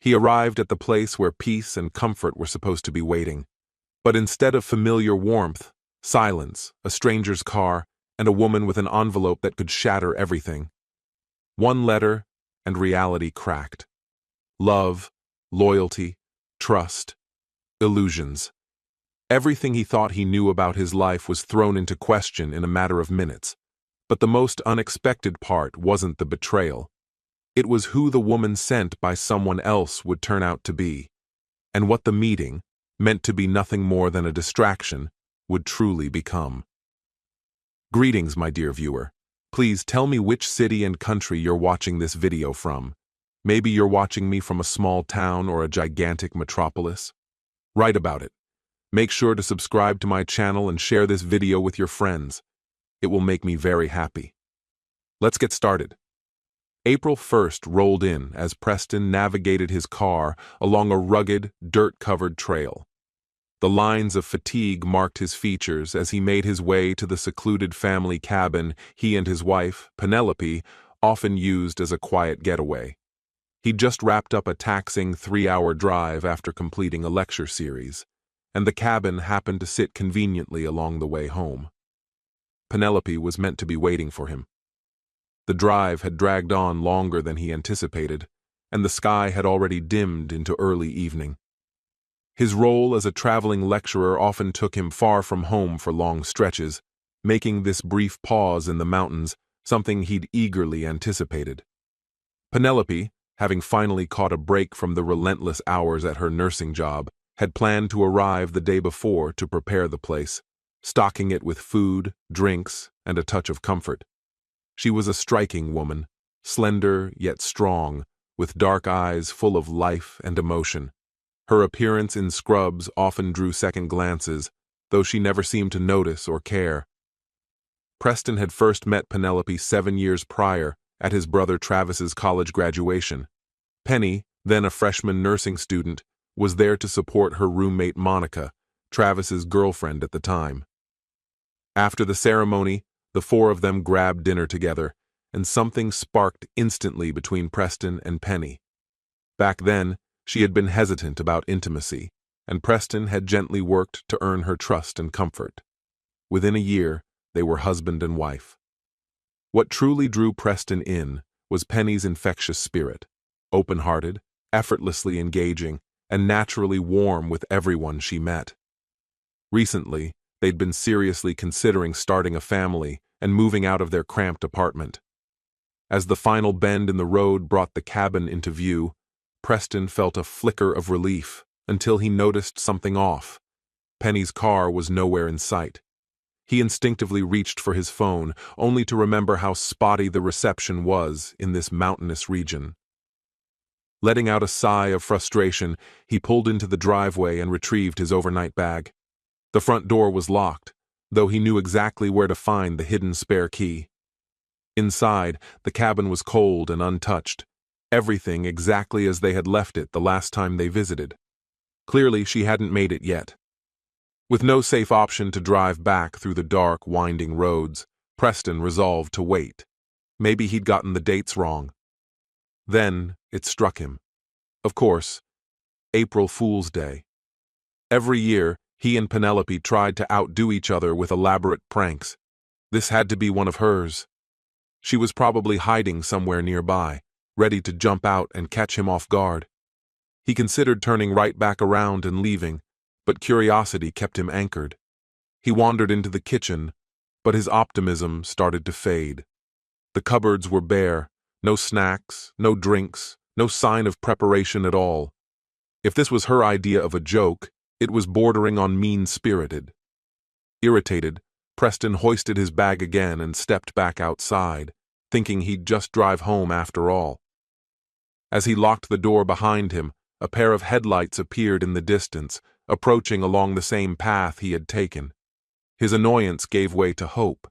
He arrived at the place where peace and comfort were supposed to be waiting. But instead of familiar warmth, silence, a stranger's car, and a woman with an envelope that could shatter everything. One letter, and reality cracked. Love, loyalty, trust, illusions. Everything he thought he knew about his life was thrown into question in a matter of minutes. But the most unexpected part wasn't the betrayal. It was who the woman sent by someone else would turn out to be, and what the meeting, meant to be nothing more than a distraction, would truly become. Greetings, my dear viewer. Please tell me which city and country you're watching this video from. Maybe you're watching me from a small town or a gigantic metropolis. Write about it. Make sure to subscribe to my channel and share this video with your friends. It will make me very happy. Let's get started. April 1st rolled in as Preston navigated his car along a rugged, dirt-covered trail. The lines of fatigue marked his features as he made his way to the secluded family cabin he and his wife, Penelope, often used as a quiet getaway. He'd just wrapped up a taxing 3-hour drive after completing a lecture series, and the cabin happened to sit conveniently along the way home. Penelope was meant to be waiting for him. The drive had dragged on longer than he anticipated, and the sky had already dimmed into early evening. His role as a traveling lecturer often took him far from home for long stretches, making this brief pause in the mountains something he'd eagerly anticipated. Penelope, having finally caught a break from the relentless hours at her nursing job, had planned to arrive the day before to prepare the place, stocking it with food, drinks, and a touch of comfort. She was a striking woman, slender yet strong, with dark eyes full of life and emotion. Her appearance in scrubs often drew second glances, though she never seemed to notice or care. Preston had first met Penelope 7 years prior at his brother Travis's college graduation. Penny, then a freshman nursing student, was there to support her roommate Monica, Travis's girlfriend at the time. After the ceremony, the four of them grabbed dinner together, and something sparked instantly between Preston and Penny. Back then, she had been hesitant about intimacy, and Preston had gently worked to earn her trust and comfort. Within a year, they were husband and wife. What truly drew Preston in was Penny's infectious spirit, open-hearted, effortlessly engaging, and naturally warm with everyone she met. Recently, they'd been seriously considering starting a family and moving out of their cramped apartment. As the final bend in the road brought the cabin into view, Preston felt a flicker of relief until he noticed something off. Penny's car was nowhere in sight. He instinctively reached for his phone, only to remember how spotty the reception was in this mountainous region. Letting out a sigh of frustration, he pulled into the driveway and retrieved his overnight bag. The front door was locked, though he knew exactly where to find the hidden spare key. Inside, the cabin was cold and untouched, everything exactly as they had left it the last time they visited. Clearly, she hadn't made it yet. With no safe option to drive back through the dark, winding roads, Preston resolved to wait. Maybe he'd gotten the dates wrong. Then it struck him. Of course, April Fool's Day. Every year, he and Penelope tried to outdo each other with elaborate pranks. This had to be one of hers. She was probably hiding somewhere nearby, ready to jump out and catch him off guard. He considered turning right back around and leaving, but curiosity kept him anchored. He wandered into the kitchen, but his optimism started to fade. The cupboards were bare, no snacks, no drinks, no sign of preparation at all. If this was her idea of a joke, it was bordering on mean-spirited. Irritated, Preston hoisted his bag again and stepped back outside, thinking he'd just drive home after all. As he locked the door behind him, a pair of headlights appeared in the distance, approaching along the same path he had taken. His annoyance gave way to hope.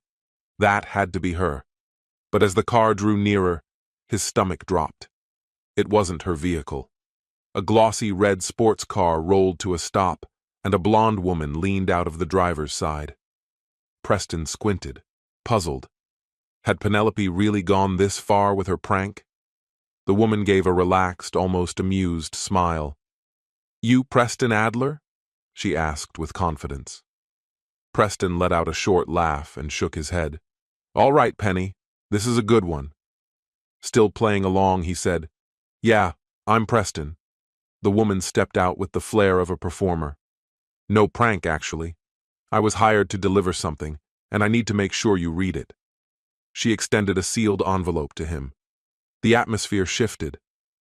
That had to be her. But as the car drew nearer, his stomach dropped. It wasn't her vehicle. A glossy red sports car rolled to a stop, and a blonde woman leaned out of the driver's side. Preston squinted, puzzled. Had Penelope really gone this far with her prank? The woman gave a relaxed, almost amused smile. "You Preston Adler?" she asked with confidence. Preston let out a short laugh and shook his head. "All right, Penny. This is a good one." Still playing along, he said, "Yeah, I'm Preston." The woman stepped out with the flair of a performer. "No prank, actually. I was hired to deliver something, and I need to make sure you read it." She extended a sealed envelope to him. The atmosphere shifted.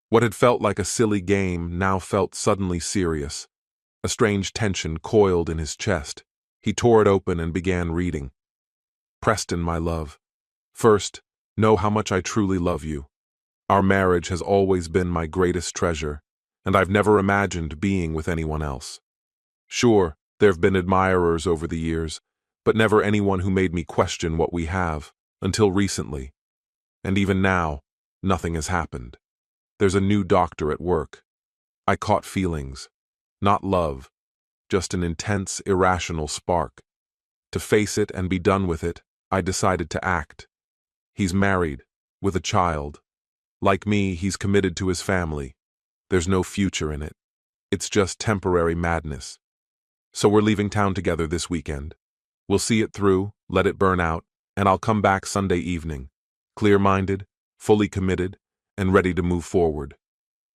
What had felt like a silly game now felt suddenly serious. A strange tension coiled in his chest. He tore it open and began reading. "Preston, my love. First, know how much I truly love you. Our marriage has always been my greatest treasure, and I've never imagined being with anyone else. Sure, there have been admirers over the years, but never anyone who made me question what we have, until recently. And even now, nothing has happened. There's a new doctor at work. I caught feelings. Not love, just an intense, irrational spark. To face it and be done with it, I decided to act. He's married, with a child. Like me, he's committed to his family. There's no future in it. It's just temporary madness. So we're leaving town together this weekend. We'll see it through, let it burn out, and I'll come back Sunday evening, clear-minded, fully committed, and ready to move forward.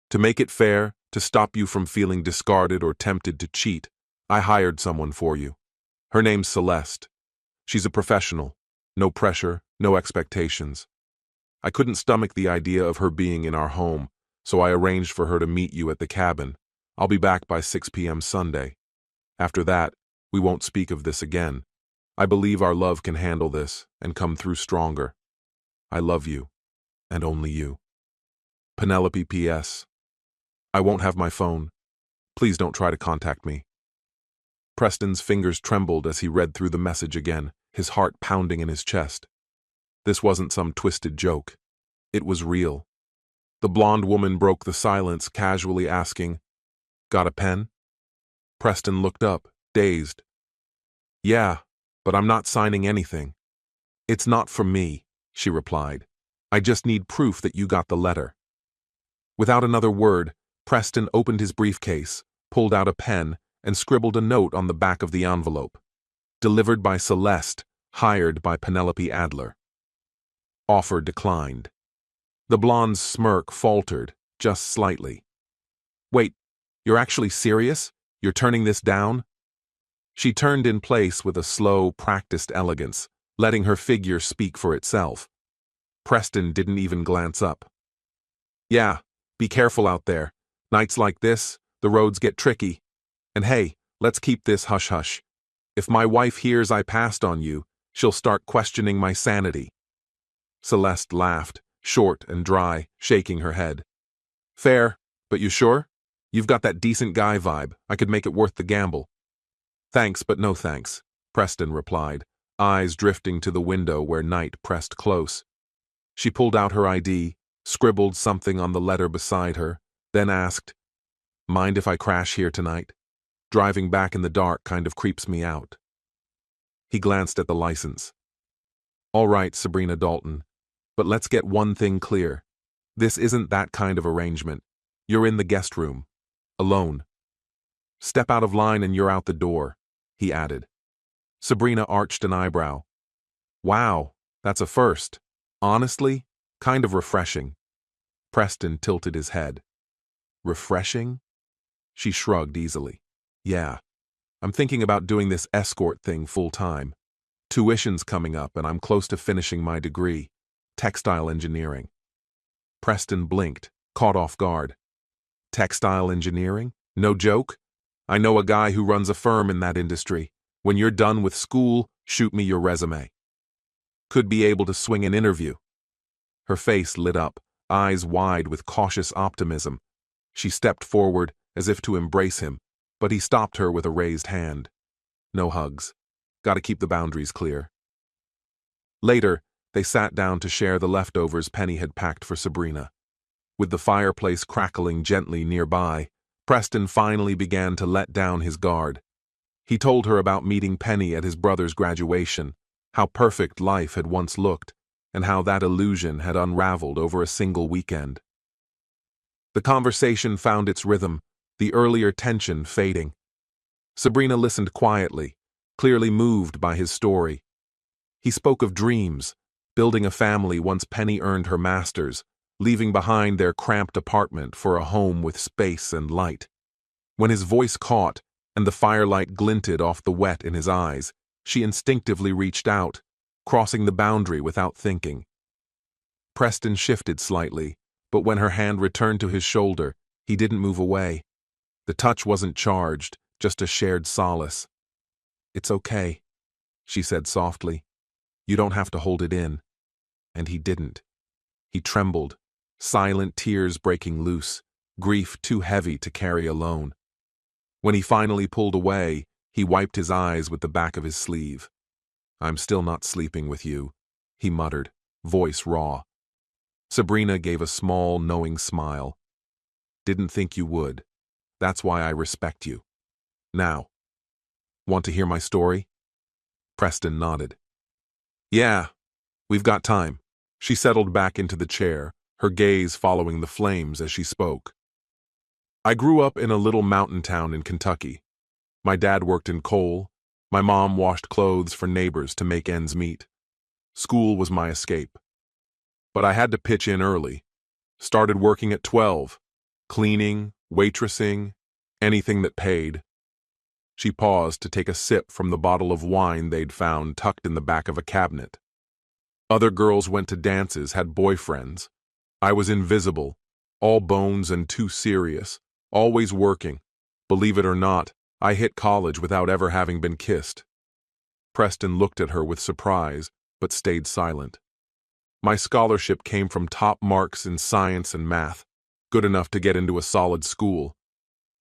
To make it fair, to stop you from feeling discarded or tempted to cheat, I hired someone for you. Her name's Celeste. She's a professional. No pressure, no expectations. I couldn't stomach the idea of her being in our home, so I arranged for her to meet you at the cabin. I'll be back by 6 p.m. Sunday. After that, we won't speak of this again. I believe our love can handle this and come through stronger. I love you, and only you. Penelope P.S. I won't have my phone. Please don't try to contact me." Preston's fingers trembled as he read through the message again, his heart pounding in his chest. This wasn't some twisted joke. It was real. The blonde woman broke the silence, casually asking, "Got a pen?" Preston looked up, dazed. "Yeah, but I'm not signing anything." "It's not from me," she replied. "I just need proof that you got the letter." Without another word, Preston opened his briefcase, pulled out a pen, and scribbled a note on the back of the envelope. Delivered by Celeste, hired by Penelope Adler. Offer declined. The blonde's smirk faltered, just slightly. "Wait, you're actually serious? You're turning this down?" She turned in place with a slow, practiced elegance, letting her figure speak for itself. Preston didn't even glance up. "Yeah, be careful out there. Nights like this, the roads get tricky. And hey, let's keep this hush-hush. If my wife hears I passed on you, she'll start questioning my sanity." Celeste laughed, short and dry, shaking her head. "Fair, but you sure? You've got that decent guy vibe. I could make it worth the gamble." "Thanks, but no thanks," Preston replied, eyes drifting to the window where night pressed close. She pulled out her ID, scribbled something on the letter beside her, then asked, "Mind if I crash here tonight? Driving back in the dark kind of creeps me out." He glanced at the license. "All right, Sabrina Dalton, but let's get one thing clear. This isn't that kind of arrangement. You're in the guest room. Alone. Step out of line and you're out the door," he added. Sabrina arched an eyebrow. "Wow, that's a first. Honestly, kind of refreshing." Preston tilted his head. "Refreshing?" She shrugged easily. "Yeah, I'm thinking about doing this escort thing full-time. Tuition's coming up and I'm close to finishing my degree, textile engineering." Preston blinked, caught off guard. "Textile engineering? No joke? I know a guy who runs a firm in that industry. When you're done with school, shoot me your resume. Could be able to swing an interview." Her face lit up, eyes wide with cautious optimism. She stepped forward as if to embrace him, but he stopped her with a raised hand. "No hugs. Gotta keep the boundaries clear." Later, they sat down to share the leftovers Penny had packed for Sabrina. With the fireplace crackling gently nearby, Preston finally began to let down his guard. He told her about meeting Penny at his brother's graduation, how perfect life had once looked, and how that illusion had unraveled over a single weekend. The conversation found its rhythm, the earlier tension fading. Sabrina listened quietly, clearly moved by his story. He spoke of dreams, building a family once Penny earned her master's, leaving behind their cramped apartment for a home with space and light. When his voice caught and the firelight glinted off the wet in his eyes, she instinctively reached out, crossing the boundary without thinking. Preston shifted slightly, but when her hand returned to his shoulder, he didn't move away. The touch wasn't charged, just a shared solace. "It's okay," she said softly. "You don't have to hold it in." And he didn't. He trembled, silent tears breaking loose, grief too heavy to carry alone. When he finally pulled away, he wiped his eyes with the back of his sleeve. "I'm still not sleeping with you," he muttered, voice raw. Sabrina gave a small, knowing smile. "Didn't think you would. That's why I respect you. Now, want to hear my story?" Preston nodded. "Yeah, we've got time." She settled back into the chair, her gaze following the flames as she spoke. "I grew up in a little mountain town in Kentucky. My dad worked in coal. My mom washed clothes for neighbors to make ends meet. School was my escape. But I had to pitch in early. Started working at 12, cleaning, waitressing, anything that paid." She paused to take a sip from the bottle of wine they'd found tucked in the back of a cabinet. "Other girls went to dances, had boyfriends. I was invisible, all bones and too serious, always working. Believe it or not, I hit college without ever having been kissed." Preston looked at her with surprise, but stayed silent. "My scholarship came from top marks in science and math, good enough to get into a solid school.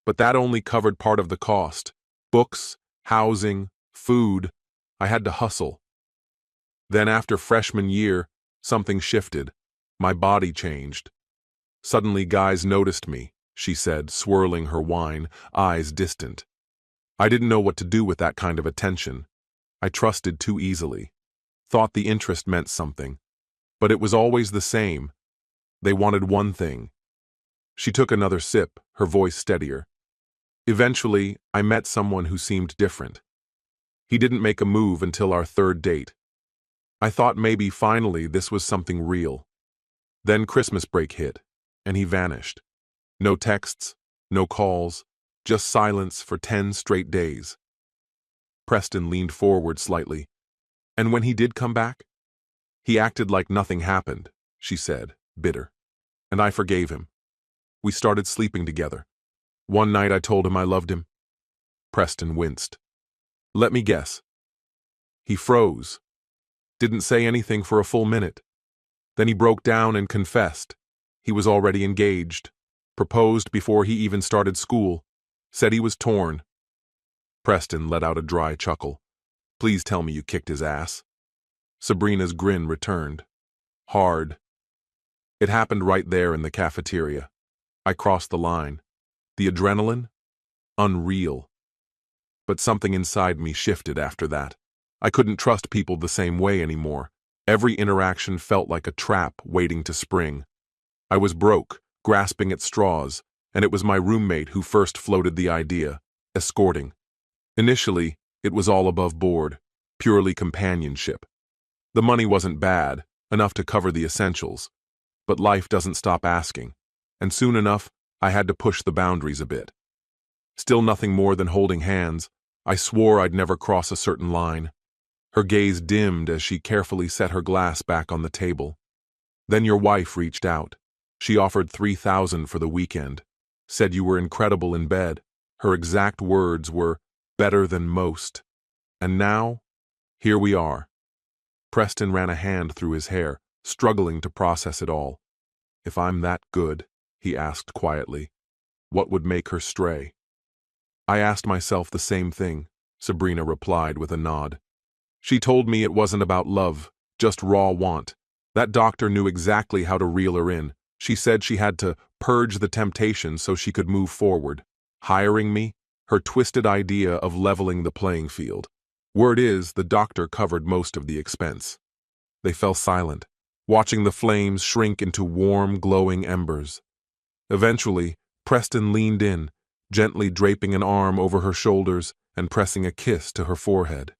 But that only covered part of the cost. Books, housing, food. I had to hustle. Then after freshman year, something shifted. My body changed. Suddenly guys noticed me," she said, swirling her wine, eyes distant. "I didn't know what to do with that kind of attention. I trusted too easily. Thought the interest meant something. But it was always the same. They wanted one thing." She took another sip, her voice steadier. "Eventually, I met someone who seemed different. He didn't make a move until our third date. I thought maybe finally this was something real. Then Christmas break hit, and he vanished. No texts, no calls, just silence for 10 straight days." Preston leaned forward slightly. "And when he did come back?" "He acted like nothing happened," she said, bitter. "And I forgave him. We started sleeping together. One night I told him I loved him." Preston winced. "Let me guess." He froze. Didn't say anything for a full minute. Then he broke down and confessed. He was already engaged. Proposed before he even started school. Said he was torn. Preston let out a dry chuckle. "Please tell me you kicked his ass." Sabrina's grin returned. Hard. "It happened right there in the cafeteria. I crossed the line. The adrenaline? Unreal. But something inside me shifted after that. I couldn't trust people the same way anymore. Every interaction felt like a trap waiting to spring. I was broke, grasping at straws, and it was my roommate who first floated the idea, escorting. Initially, it was all above board, purely companionship. The money wasn't bad, enough to cover the essentials. But life doesn't stop asking, and soon enough, I had to push the boundaries a bit. Still nothing more than holding hands. I swore I'd never cross a certain line. Her gaze dimmed as she carefully set her glass back on the table. Then your wife reached out. She offered $3,000 for the weekend. Said you were incredible in bed. Her exact words were, "better than most." And now, here we are. Preston ran a hand through his hair, struggling to process it all. "If I'm that good," he asked quietly, "what would make her stray?" "I asked myself the same thing," Sabrina replied with a nod. "She told me it wasn't about love, just raw want. That doctor knew exactly how to reel her in. She said she had to purge the temptation so she could move forward. Hiring me? Her twisted idea of leveling the playing field. Word is, the doctor covered most of the expense." They fell silent, watching the flames shrink into warm, glowing embers. Eventually, Preston leaned in, gently draping an arm over her shoulders and pressing a kiss to her forehead.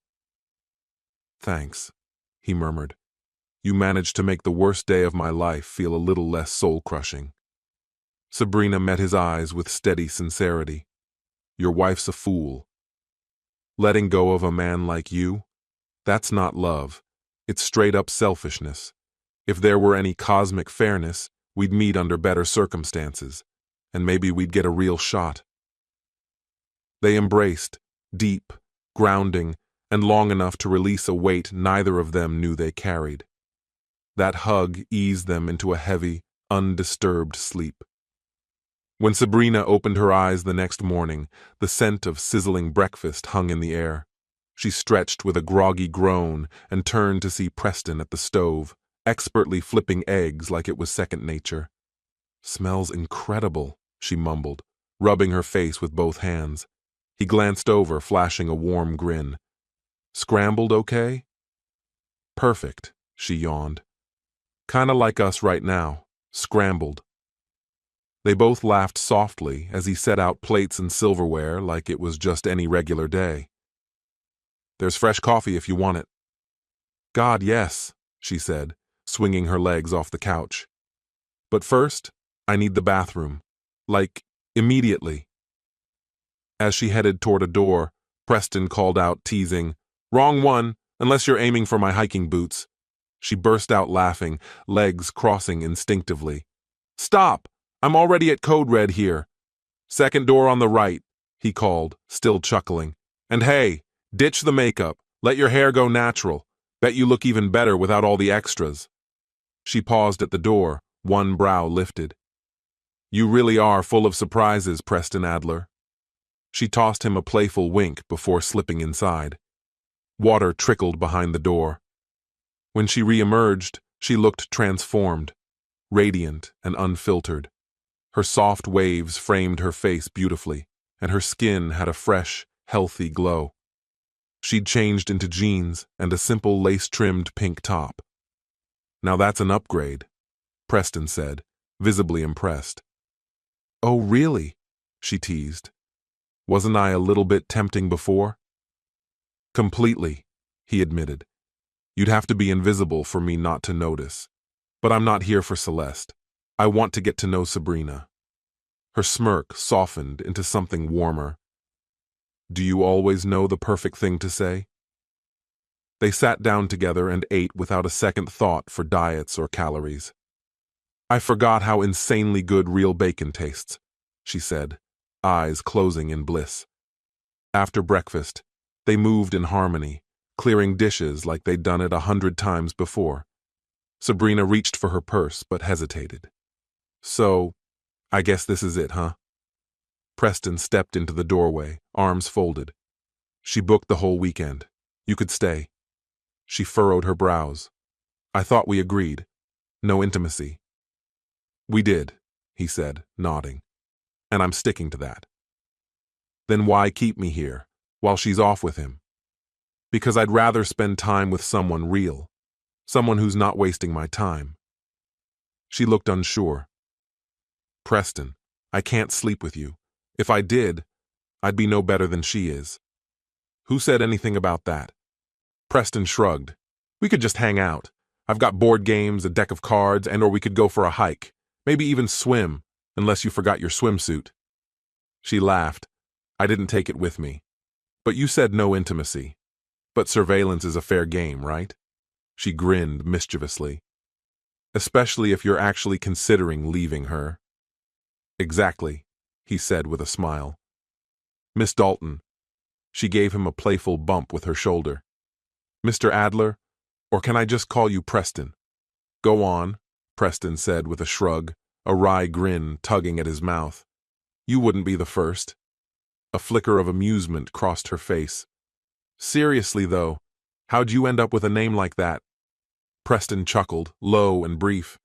"Thanks," he murmured. "You managed to make the worst day of my life feel a little less soul-crushing." Sabrina met his eyes with steady sincerity. "Your wife's a fool. Letting go of a man like you? That's not love. It's straight-up selfishness. If there were any cosmic fairness, we'd meet under better circumstances, and maybe we'd get a real shot." They embraced, deep, grounding, and long enough to release a weight neither of them knew they carried. That hug eased them into a heavy, undisturbed sleep. When Sabrina opened her eyes the next morning, the scent of sizzling breakfast hung in the air. She stretched with a groggy groan and turned to see Preston at the stove, expertly flipping eggs like it was second nature. "Smells incredible," she mumbled, rubbing her face with both hands. He glanced over, flashing a warm grin. "Scrambled okay?" "Perfect," she yawned. "Kinda like us right now, scrambled." They both laughed softly as he set out plates and silverware like it was just any regular day. "There's fresh coffee if you want it." "God, yes," she said, swinging her legs off the couch. "But first, I need the bathroom. Like, immediately." As she headed toward a door, Preston called out, teasing, "Wrong one, unless you're aiming for my hiking boots." She burst out laughing, legs crossing instinctively. "Stop! I'm already at Code Red here." "Second door on the right," he called, still chuckling. "And hey, ditch the makeup. Let your hair go natural. Bet you look even better without all the extras." She paused at the door, one brow lifted. "You really are full of surprises, Preston Adler." She tossed him a playful wink before slipping inside. Water trickled behind the door. When she re-emerged, she looked transformed, radiant and unfiltered. Her soft waves framed her face beautifully, and her skin had a fresh, healthy glow. She'd changed into jeans and a simple lace-trimmed pink top. "Now that's an upgrade," Preston said, visibly impressed. "Oh, really?" she teased. "Wasn't I a little bit tempting before?" "Completely," he admitted. "You'd have to be invisible for me not to notice. But I'm not here for Celeste. I want to get to know Sabrina." Her smirk softened into something warmer. "Do you always know the perfect thing to say?" They sat down together and ate without a second thought for diets or calories. "I forgot how insanely good real bacon tastes," she said, eyes closing in bliss. After breakfast, they moved in harmony, clearing dishes like they'd done it 100 times before. Sabrina reached for her purse but hesitated. "So, I guess this is it, huh?" Preston stepped into the doorway, arms folded. "She booked the whole weekend. You could stay." She furrowed her brows. "I thought we agreed. No intimacy." "We did," he said, nodding. "And I'm sticking to that." "Then why keep me here, while she's off with him?" "Because I'd rather spend time with someone real. Someone who's not wasting my time." She looked unsure. "Preston, I can't sleep with you. If I did, I'd be no better than she is." "Who said anything about that?" Preston shrugged. "We could just hang out. I've got board games, a deck of cards, or we could go for a hike. Maybe even swim, unless you forgot your swimsuit." She laughed. "I didn't take it with me. But you said no intimacy. But surveillance is a fair game, right?" She grinned mischievously. "Especially if you're actually considering leaving her." "Exactly," he said with a smile. "Miss Dalton." She gave him a playful bump with her shoulder. "Mr. Adler, or can I just call you Preston?" "Go on," Preston said with a shrug, a wry grin tugging at his mouth. "You wouldn't be the first." A flicker of amusement crossed her face. "Seriously, though, how'd you end up with a name like that?" Preston chuckled, low and brief.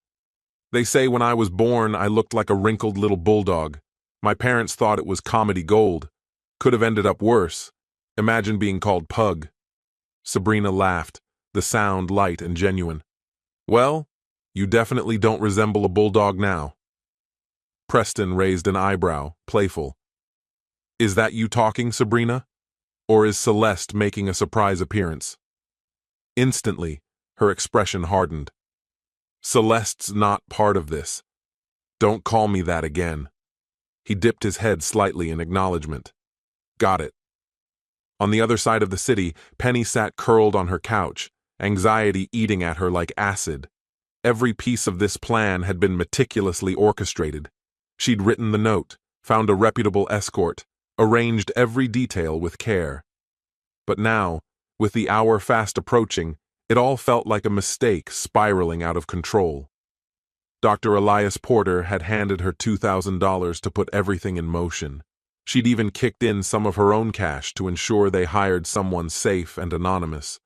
"They say when I was born I looked like a wrinkled little bulldog. My parents thought it was comedy gold. Could have ended up worse. Imagine being called Pug." Sabrina laughed, the sound light and genuine. "Well, you definitely don't resemble a bulldog now." Preston raised an eyebrow, playful. Is that you talking, Sabrina? Or is Celeste making a surprise appearance? Instantly, her expression hardened. Celeste's not part of this. Don't call me that again. He dipped his head slightly in acknowledgement. Got it. On the other side of the city, Penny sat curled on her couch, anxiety eating at her like acid. Every piece of this plan had been meticulously orchestrated. She'd written the note, found a reputable escort, arranged every detail with care. But now, with the hour fast approaching, it all felt like a mistake spiraling out of control. Dr. Elias Porter had handed her $2,000 to put everything in motion. She'd even kicked in some of her own cash to ensure they hired someone safe and anonymous.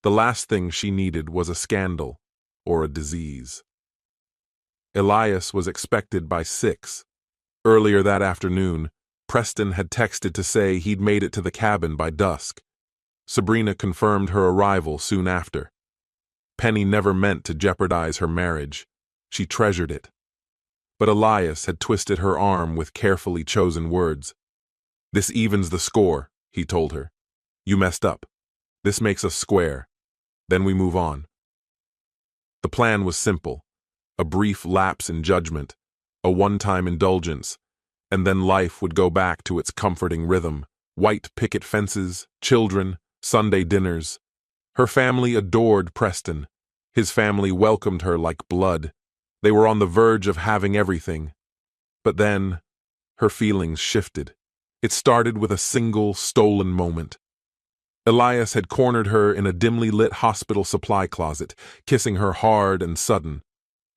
The last thing she needed was a scandal or a disease. Elias was expected by 6. Earlier that afternoon, Preston had texted to say he'd made it to the cabin by dusk. Sabrina confirmed her arrival soon after. Penny never meant to jeopardize her marriage. She treasured it. But Elias had twisted her arm with carefully chosen words. This evens the score, he told her. You messed up. This makes us square. Then we move on. The plan was simple. A brief lapse in judgment, a one-time indulgence, and then life would go back to its comforting rhythm. White picket fences, children, Sunday dinners. Her family adored Preston. His family welcomed her like blood. They were on the verge of having everything. But then, her feelings shifted. It started with a single, stolen moment. Elias had cornered her in a dimly lit hospital supply closet, kissing her hard and sudden.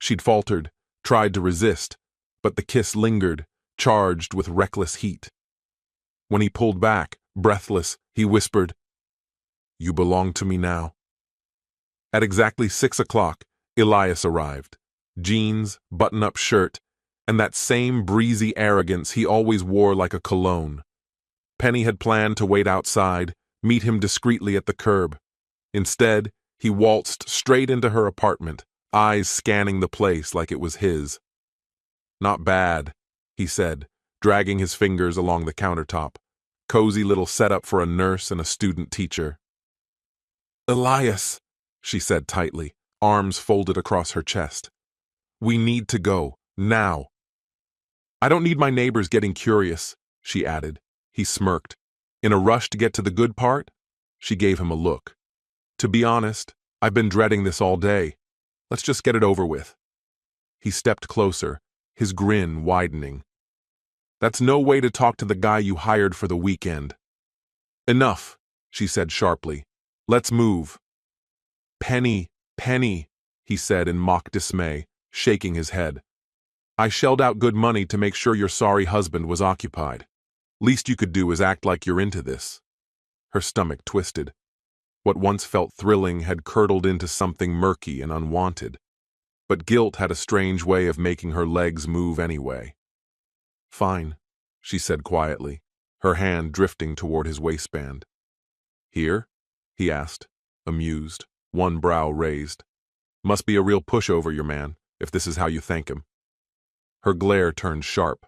She'd faltered, tried to resist, but the kiss lingered, charged with reckless heat. When he pulled back, breathless, he whispered, "You belong to me now." At exactly 6 o'clock, Elias arrived. Jeans, button-up shirt, and that same breezy arrogance he always wore like a cologne. Penny had planned to wait outside, meet him discreetly at the curb. Instead, he waltzed straight into her apartment, eyes scanning the place like it was his. Not bad, he said, dragging his fingers along the countertop. Cozy little setup for a nurse and a student teacher. Elias, she said tightly, arms folded across her chest. We need to go, now. I don't need my neighbors getting curious, she added. He smirked. In a rush to get to the good part? She gave him a look. To be honest, I've been dreading this all day. Let's just get it over with. He stepped closer, his grin widening. That's no way to talk to the guy you hired for the weekend. Enough, she said sharply. Let's move. Penny, he said in mock dismay, shaking his head. I shelled out good money to make sure your sorry husband was occupied. Least you could do is act like you're into this. Her stomach twisted. What once felt thrilling had curdled into something murky and unwanted. But guilt had a strange way of making her legs move anyway. Fine, she said quietly, her hand drifting toward his waistband. Here? He asked, amused, one brow raised. Must be a real pushover, your man, if this is how you thank him. Her glare turned sharp.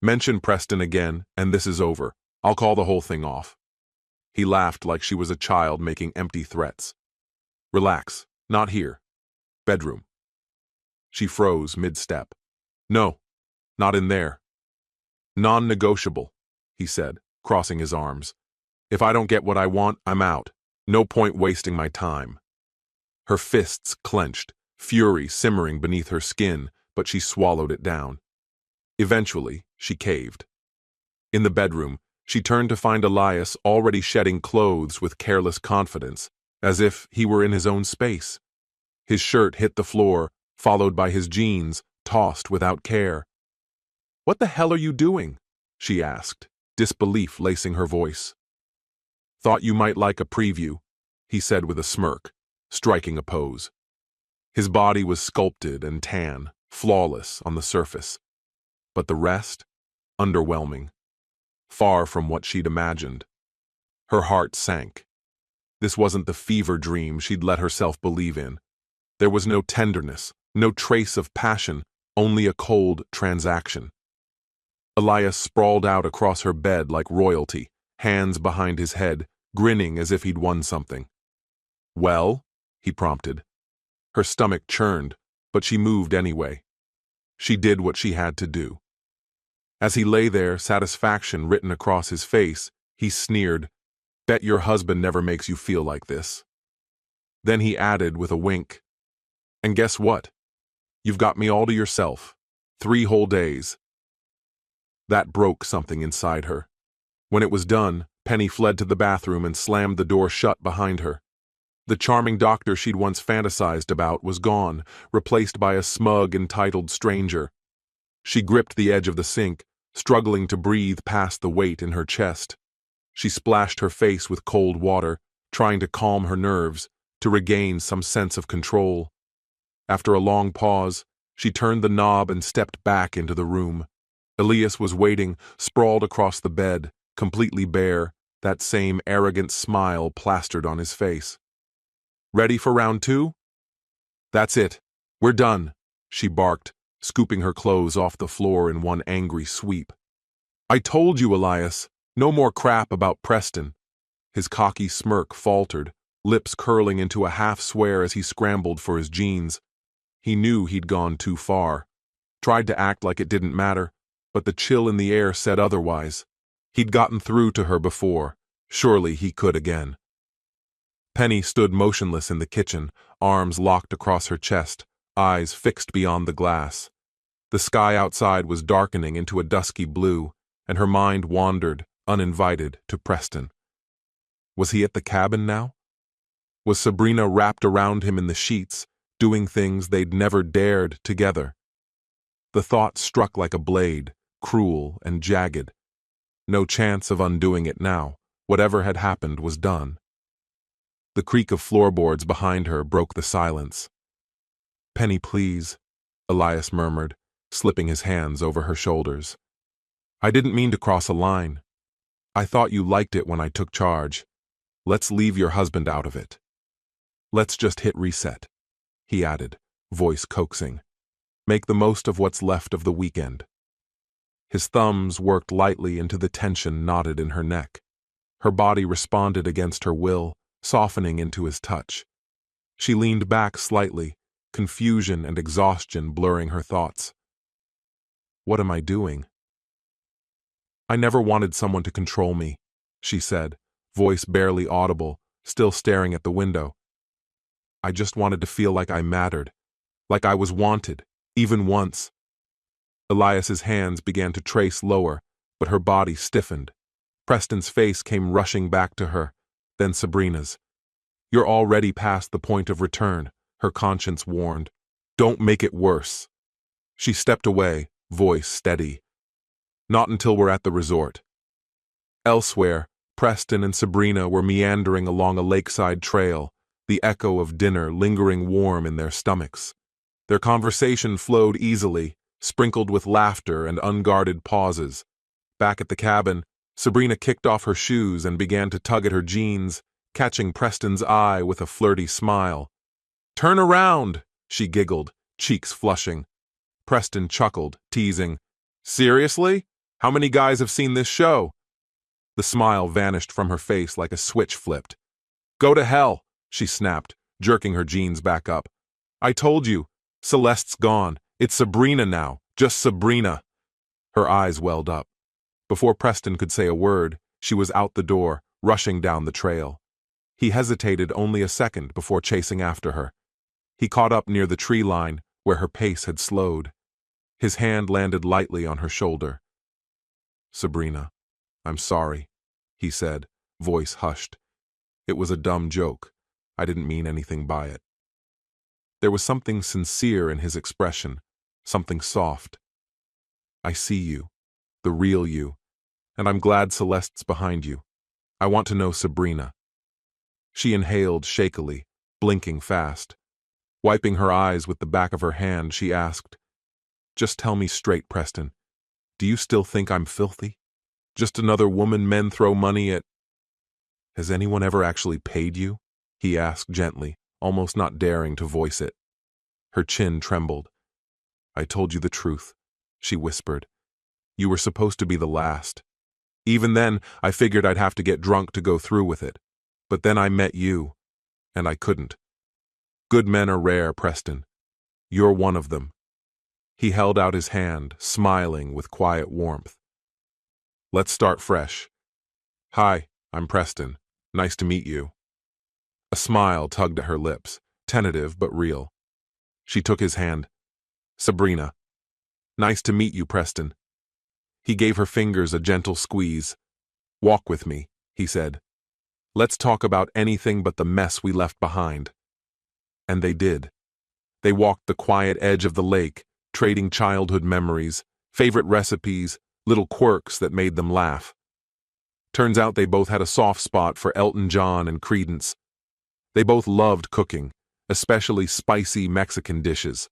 Mention Preston again, and this is over. I'll call the whole thing off. He laughed like she was a child making empty threats. Relax, not here. Bedroom. She froze mid-step. No, not in there. Non-negotiable, he said, crossing his arms. If I don't get what I want, I'm out. No point wasting my time. Her fists clenched, fury simmering beneath her skin, but she swallowed it down. Eventually, she caved. In the bedroom, she turned to find Elias already shedding clothes with careless confidence, as if he were in his own space. His shirt hit the floor, followed by his jeans, tossed without care. What the hell are you doing? She asked, disbelief lacing her voice. Thought you might like a preview, he said with a smirk, striking a pose. His body was sculpted and tan, flawless on the surface. But the rest? Underwhelming. Far from what she'd imagined. Her heart sank. This wasn't the fever dream she'd let herself believe in. There was no tenderness, no trace of passion, only a cold transaction. Elias sprawled out across her bed like royalty, hands behind his head, grinning as if he'd won something. "Well?" he prompted. Her stomach churned, but she moved anyway. She did what she had to do. As he lay there, satisfaction written across his face, he sneered, "Bet your husband never makes you feel like this." Then he added with a wink, "And guess what? You've got me all to yourself. 3 whole days." That broke something inside her. When it was done, Penny fled to the bathroom and slammed the door shut behind her. The charming doctor she'd once fantasized about was gone, replaced by a smug, entitled stranger. She gripped the edge of the sink, struggling to breathe past the weight in her chest. She splashed her face with cold water, trying to calm her nerves, to regain some sense of control. After a long pause, she turned the knob and stepped back into the room. Elias was waiting, sprawled across the bed, completely bare, that same arrogant smile plastered on his face. "Ready for round 2? "That's it. We're done," she barked, scooping her clothes off the floor in one angry sweep. "I told you, Elias, no more crap about Preston." His cocky smirk faltered, lips curling into a half-swear as he scrambled for his jeans. He knew he'd gone too far. Tried to act like it didn't matter, but the chill in the air said otherwise. He'd gotten through to her before. Surely he could again. Penny stood motionless in the kitchen, arms locked across her chest, eyes fixed beyond the glass. The sky outside was darkening into a dusky blue, and her mind wandered, uninvited, to Preston. Was he at the cabin now? Was Sabrina wrapped around him in the sheets, doing things they'd never dared together? The thought struck like a blade, cruel and jagged. No chance of undoing it now. Whatever had happened was done. The creak of floorboards behind her broke the silence. "Penny, please," Elias murmured, slipping his hands over her shoulders. "I didn't mean to cross a line. I thought you liked it when I took charge. Let's leave your husband out of it. Let's just hit reset," he added, voice coaxing. "Make the most of what's left of the weekend." His thumbs worked lightly into the tension knotted in her neck. Her body responded against her will, softening into his touch. She leaned back slightly, confusion and exhaustion blurring her thoughts. "What am I doing?" "I never wanted someone to control me," she said, voice barely audible, still staring at the window. "I just wanted to feel like I mattered, like I was wanted, even once." Elias's hands began to trace lower, but her body stiffened. Preston's face came rushing back to her, then Sabrina's. "You're already past the point of return," her conscience warned. "Don't make it worse." She stepped away, voice steady. "Not until we're at the resort." Elsewhere, Preston and Sabrina were meandering along a lakeside trail, the echo of dinner lingering warm in their stomachs. Their conversation flowed easily, sprinkled with laughter and unguarded pauses. Back at the cabin, Sabrina kicked off her shoes and began to tug at her jeans, catching Preston's eye with a flirty smile. "Turn around," she giggled, cheeks flushing. Preston chuckled, teasing, "Seriously? How many guys have seen this show?" The smile vanished from her face like a switch flipped. "Go to hell," she snapped, jerking her jeans back up. "I told you, Celeste's gone. It's Sabrina now, just Sabrina." Her eyes welled up. Before Preston could say a word, she was out the door, rushing down the trail. He hesitated only a second before chasing after her. He caught up near the tree line, where her pace had slowed. His hand landed lightly on her shoulder. "Sabrina, I'm sorry," he said, voice hushed. "It was a dumb joke. I didn't mean anything by it." There was something sincere in his expression, something soft. "I see you, the real you, and I'm glad Celeste's behind you. I want to know Sabrina." She inhaled shakily, blinking fast. Wiping her eyes with the back of her hand, she asked, "Just tell me straight, Preston. Do you still think I'm filthy? Just another woman men throw money at?" "Has anyone ever actually paid you?" he asked gently, almost not daring to voice it. Her chin trembled. I told you the truth, she whispered. You were supposed to be the last. Even then, I figured I'd have to get drunk to go through with it. But then I met you, and I couldn't. Good men are rare, Preston. You're one of them. He held out his hand, smiling with quiet warmth. Let's start fresh. Hi, I'm Preston. Nice to meet you. A smile tugged at her lips, tentative but real. She took his hand. Sabrina. Nice to meet you, Preston. He gave her fingers a gentle squeeze. Walk with me, he said. Let's talk about anything but the mess we left behind. And they did. They walked the quiet edge of the lake, trading childhood memories, favorite recipes, little quirks that made them laugh. Turns out they both had a soft spot for Elton John and Creedence. They both loved cooking, especially spicy Mexican dishes.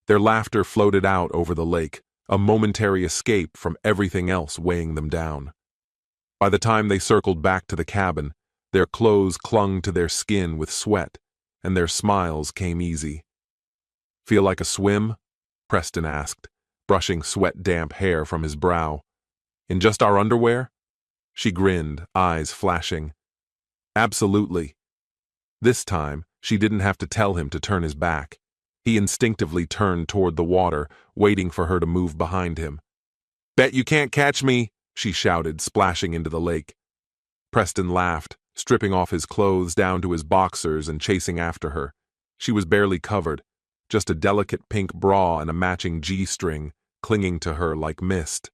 Their laughter floated out over the lake, a momentary escape from everything else weighing them down. By the time they circled back to the cabin, their clothes clung to their skin with sweat, and their smiles came easy. Feel like a swim? Preston asked, brushing sweat-damp hair from his brow. In just our underwear? She grinned, eyes flashing. Absolutely. This time, she didn't have to tell him to turn his back. He instinctively turned toward the water, waiting for her to move behind him. Bet you can't catch me, she shouted, splashing into the lake. Preston laughed, stripping off his clothes down to his boxers and chasing after her. She was barely covered, just a delicate pink bra and a matching G-string, clinging to her like mist.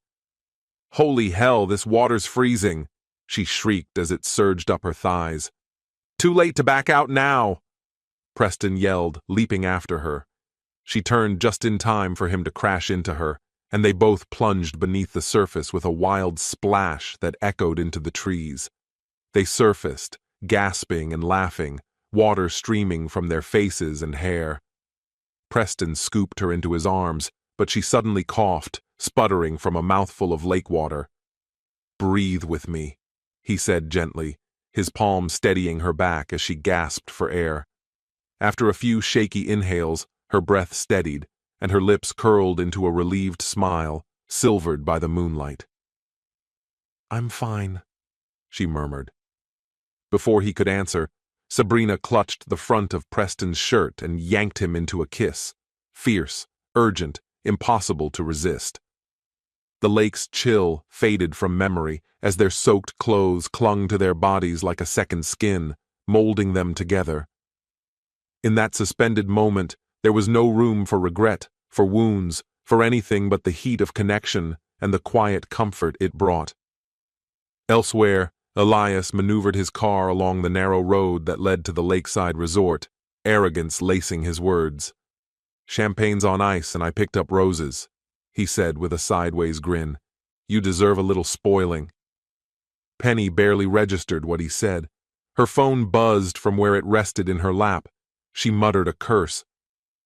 Holy hell, this water's freezing, she shrieked as it surged up her thighs. Too late to back out now, Preston yelled, leaping after her. She turned just in time for him to crash into her, and they both plunged beneath the surface with a wild splash that echoed into the trees. They surfaced, gasping and laughing, water streaming from their faces and hair. Preston scooped her into his arms, but she suddenly coughed, sputtering from a mouthful of lake water. Breathe with me, he said gently, his palm steadying her back as she gasped for air. After a few shaky inhales, her breath steadied, and her lips curled into a relieved smile, silvered by the moonlight. I'm fine, she murmured. Before he could answer, Sabrina clutched the front of Preston's shirt and yanked him into a kiss, fierce, urgent, impossible to resist. The lake's chill faded from memory as their soaked clothes clung to their bodies like a second skin, molding them together. In that suspended moment, there was no room for regret, for wounds, for anything but the heat of connection and the quiet comfort it brought. Elsewhere, Elias maneuvered his car along the narrow road that led to the lakeside resort, arrogance lacing his words. Champagne's on ice and I picked up roses, he said with a sideways grin. You deserve a little spoiling. Penny barely registered what he said. Her phone buzzed from where it rested in her lap. She muttered a curse.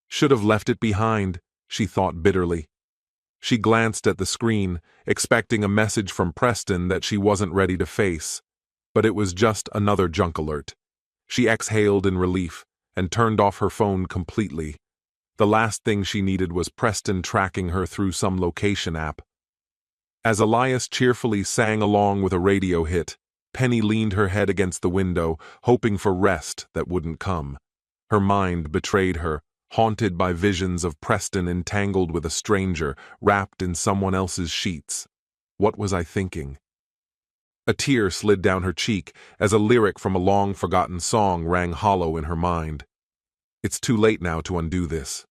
Should have left it behind, she thought bitterly. She glanced at the screen, expecting a message from Preston that she wasn't ready to face. But it was just another junk alert. She exhaled in relief and turned off her phone completely. The last thing she needed was Preston tracking her through some location app. As Elias cheerfully sang along with a radio hit, Penny leaned her head against the window, hoping for rest that wouldn't come. Her mind betrayed her, haunted by visions of Preston entangled with a stranger, wrapped in someone else's sheets. What was I thinking? A tear slid down her cheek as a lyric from a long-forgotten song rang hollow in her mind. It's too late now to undo this.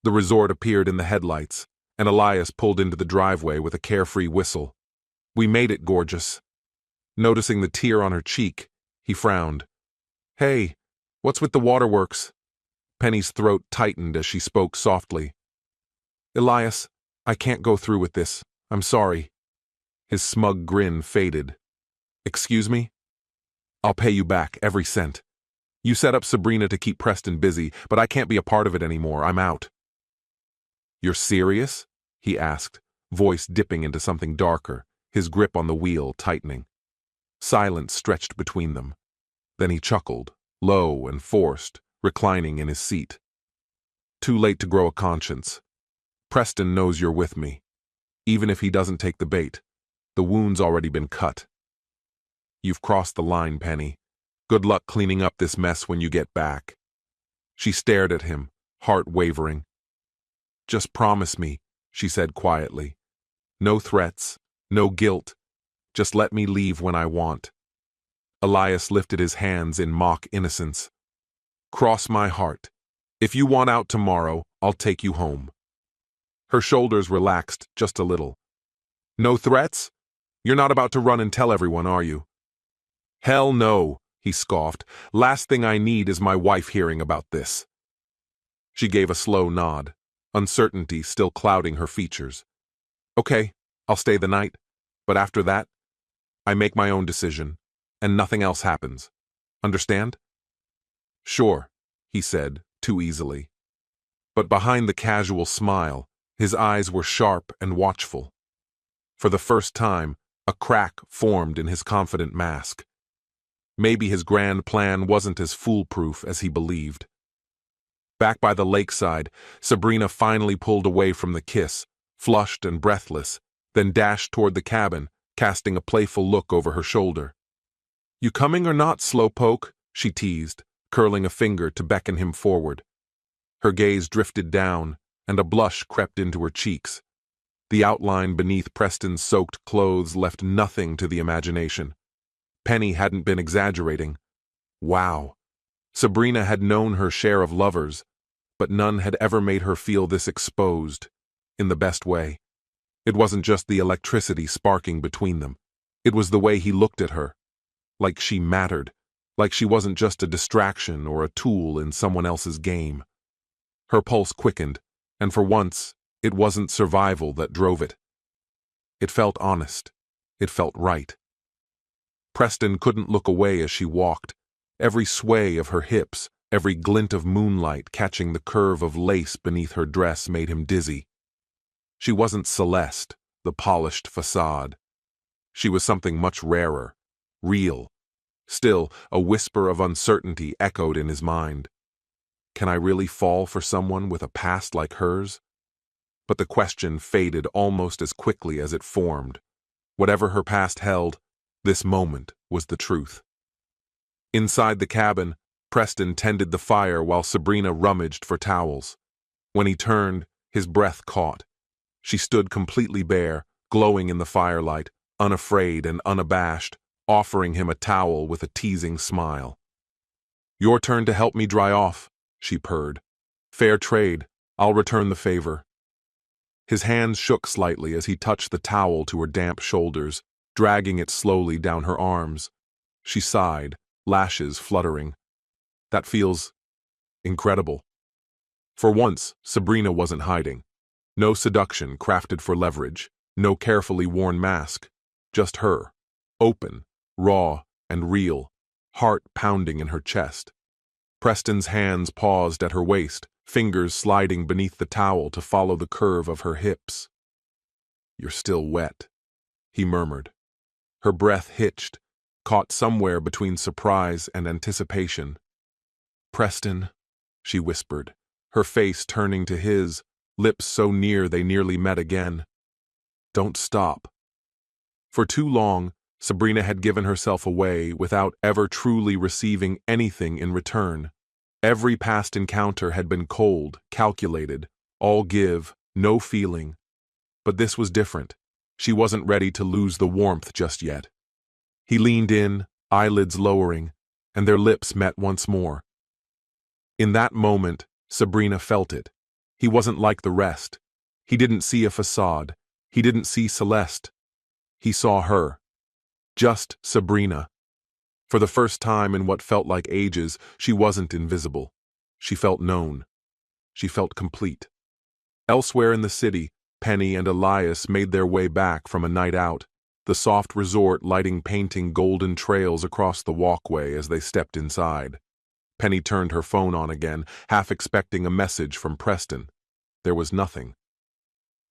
The resort appeared in the headlights, and Elias pulled into the driveway with a carefree whistle. We made it, gorgeous. Noticing the tear on her cheek, he frowned. Hey, what's with the waterworks? Penny's throat tightened as she spoke softly. Elias, I can't go through with this. I'm sorry. His smug grin faded. Excuse me? I'll pay you back, every cent. You set up Sabrina to keep Preston busy, but I can't be a part of it anymore. I'm out. You're serious? He asked, voice dipping into something darker, his grip on the wheel tightening. Silence stretched between them. Then he chuckled, low and forced, reclining in his seat. Too late to grow a conscience. Preston knows you're with me. Even if he doesn't take the bait, the wound's already been cut. You've crossed the line, Penny. Good luck cleaning up this mess when you get back. She stared at him, heart wavering. Just promise me, she said quietly. No threats, no guilt. Just let me leave when I want. Elias lifted his hands in mock innocence. Cross my heart. If you want out tomorrow, I'll take you home. Her shoulders relaxed just a little. No threats? You're not about to run and tell everyone, are you? Hell no, he scoffed. Last thing I need is my wife hearing about this. She gave a slow nod, uncertainty still clouding her features. Okay, I'll stay the night, but after that, I make my own decision, and nothing else happens. Understand? Sure, he said, too easily. But behind the casual smile, his eyes were sharp and watchful. For the first time, a crack formed in his confident mask. Maybe his grand plan wasn't as foolproof as he believed. Back by the lakeside, Sabrina finally pulled away from the kiss, flushed and breathless, then dashed toward the cabin, casting a playful look over her shoulder. You coming or not, slowpoke? She teased, curling a finger to beckon him forward. Her gaze drifted down, and a blush crept into her cheeks. The outline beneath Preston's soaked clothes left nothing to the imagination. Penny hadn't been exaggerating. Wow. Sabrina had known her share of lovers, but none had ever made her feel this exposed, in the best way. It wasn't just the electricity sparking between them. It was the way he looked at her. Like she mattered, like she wasn't just a distraction or a tool in someone else's game. Her pulse quickened, and for once, it wasn't survival that drove it. It felt honest. It felt right. Preston couldn't look away as she walked. Every sway of her hips, every glint of moonlight catching the curve of lace beneath her dress made him dizzy. She wasn't Celeste, the polished facade. She was something much rarer, real. Still, a whisper of uncertainty echoed in his mind. Can I really fall for someone with a past like hers? But the question faded almost as quickly as it formed. Whatever her past held, this moment was the truth. Inside the cabin, Preston tended the fire while Sabrina rummaged for towels. When he turned, his breath caught. She stood completely bare, glowing in the firelight, unafraid and unabashed, offering him a towel with a teasing smile. Your turn to help me dry off, she purred. Fair trade, I'll return the favor. His hands shook slightly as he touched the towel to her damp shoulders, dragging it slowly down her arms. She sighed, lashes fluttering. That feels incredible. For once, Sabrina wasn't hiding. No seduction crafted for leverage, no carefully worn mask. Just her, open, raw, and real, heart pounding in her chest. Preston's hands paused at her waist, fingers sliding beneath the towel to follow the curve of her hips. You're still wet, he murmured. Her breath hitched, caught somewhere between surprise and anticipation. Preston, she whispered, her face turning to his, lips so near they nearly met again. Don't stop. For too long, Sabrina had given herself away without ever truly receiving anything in return. Every past encounter had been cold, calculated, all give, no feeling. But this was different. She wasn't ready to lose the warmth just yet. He leaned in, eyelids lowering, and their lips met once more. In that moment, Sabrina felt it. He wasn't like the rest. He didn't see a facade. He didn't see Celeste. He saw her. Just Sabrina. For the first time in what felt like ages, she wasn't invisible. She felt known. She felt complete. Elsewhere in the city, Penny and Elias made their way back from a night out, the soft resort lighting painting golden trails across the walkway as they stepped inside. Penny turned her phone on again, half expecting a message from Preston. There was nothing.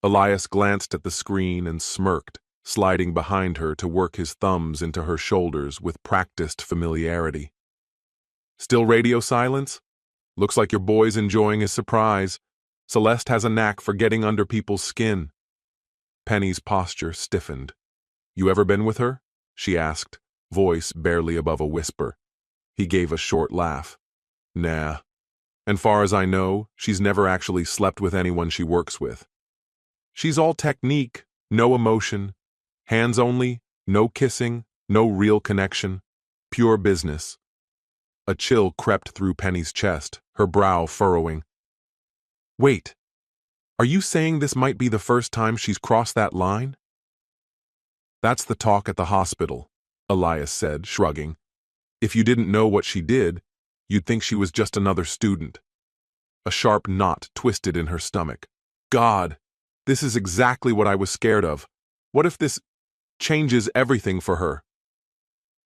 Elias glanced at the screen and smirked, sliding behind her to work his thumbs into her shoulders with practiced familiarity. Still radio silence? Looks like your boy's enjoying his surprise. Celeste has a knack for getting under people's skin. Penny's posture stiffened. You ever been with her? She asked, voice barely above a whisper. He gave a short laugh. Nah. And far as I know, she's never actually slept with anyone she works with. She's all technique, no emotion. Hands only, no kissing, no real connection. Pure business. A chill crept through Penny's chest, her brow furrowing. Wait, are you saying this might be the first time she's crossed that line? That's the talk at the hospital, Elias said, shrugging. If you didn't know what she did, you'd think she was just another student. A sharp knot twisted in her stomach. God, this is exactly what I was scared of. What if this changes everything for her?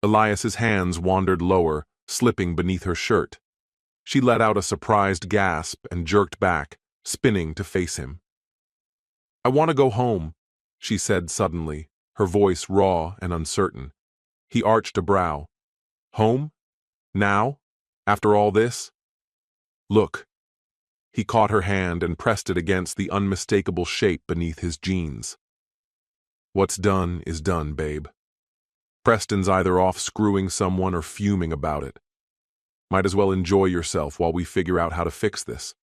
Elias's hands wandered lower, slipping beneath her shirt. She let out a surprised gasp and jerked back, spinning to face him. I want to go home, she said suddenly, her voice raw and uncertain. He arched a brow. Home? Now? After all this? Look. He caught her hand and pressed it against the unmistakable shape beneath his jeans. What's done is done, babe. Preston's either off screwing someone or fuming about it. Might as well enjoy yourself while we figure out how to fix this.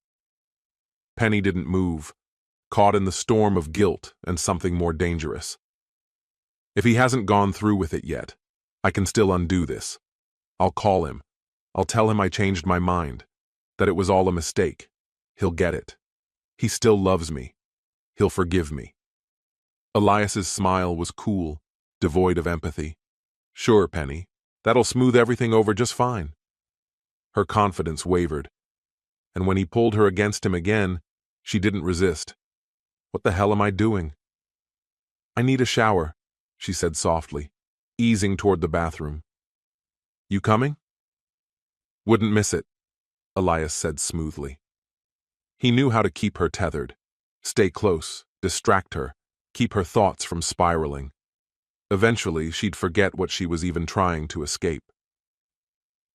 Penny didn't move, caught in the storm of guilt and something more dangerous. If he hasn't gone through with it yet, I can still undo this. I'll call him. I'll tell him I changed my mind, that it was all a mistake. He'll get it. He still loves me. He'll forgive me. Elias's smile was cool, devoid of empathy. Sure, Penny, that'll smooth everything over just fine. Her confidence wavered, and when he pulled her against him again, she didn't resist. What the hell am I doing? I need a shower, she said softly, easing toward the bathroom. You coming? Wouldn't miss it, Elias said smoothly. He knew how to keep her tethered, stay close, distract her, keep her thoughts from spiraling. Eventually, she'd forget what she was even trying to escape.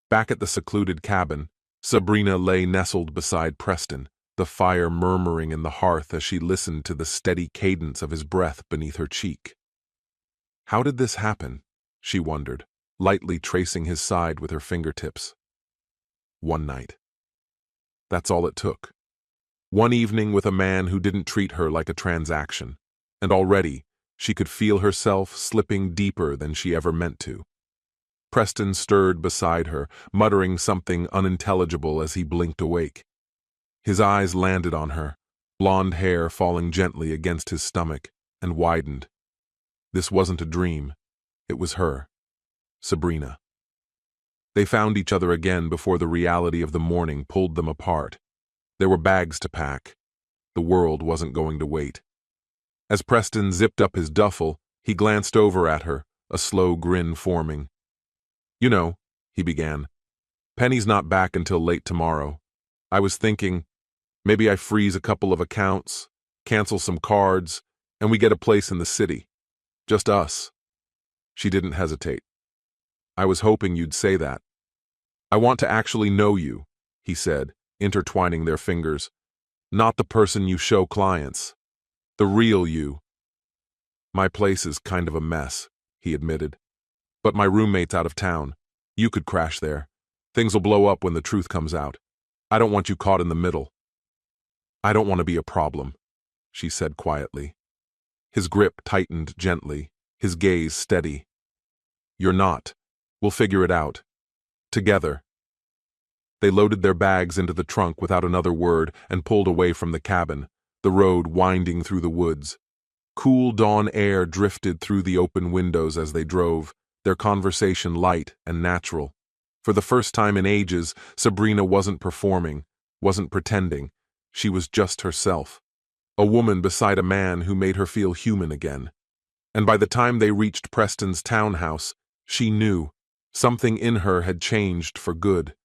Back at the secluded cabin, Sabrina lay nestled beside Preston, the fire murmuring in the hearth as she listened to the steady cadence of his breath beneath her cheek. How did this happen? She wondered, lightly tracing his side with her fingertips. One night. That's all it took. One evening with a man who didn't treat her like a transaction, and already she could feel herself slipping deeper than she ever meant to. Preston stirred beside her, muttering something unintelligible as he blinked awake. His eyes landed on her, blonde hair falling gently against his stomach, and widened. This wasn't a dream. It was her, Sabrina. They found each other again before the reality of the morning pulled them apart. There were bags to pack. The world wasn't going to wait. As Preston zipped up his duffel, he glanced over at her, a slow grin forming. You know, he began, Penny's not back until late tomorrow. I was thinking, maybe I freeze a couple of accounts, cancel some cards, and we get a place in the city. Just us. She didn't hesitate. I was hoping you'd say that. I want to actually know you, he said, intertwining their fingers. Not the person you show clients. The real you. My place is kind of a mess, he admitted. But my roommate's out of town. You could crash there. Things'll blow up when the truth comes out. I don't want you caught in the middle. I don't want to be a problem, she said quietly. His grip tightened gently, his gaze steady. You're not. We'll figure it out. Together. They loaded their bags into the trunk without another word and pulled away from the cabin, the road winding through the woods. Cool dawn air drifted through the open windows as they drove, their conversation light and natural. For the first time in ages, Sabrina wasn't performing, wasn't pretending. She was just herself. A woman beside a man who made her feel human again. And by the time they reached Preston's townhouse, she knew something in her had changed for good.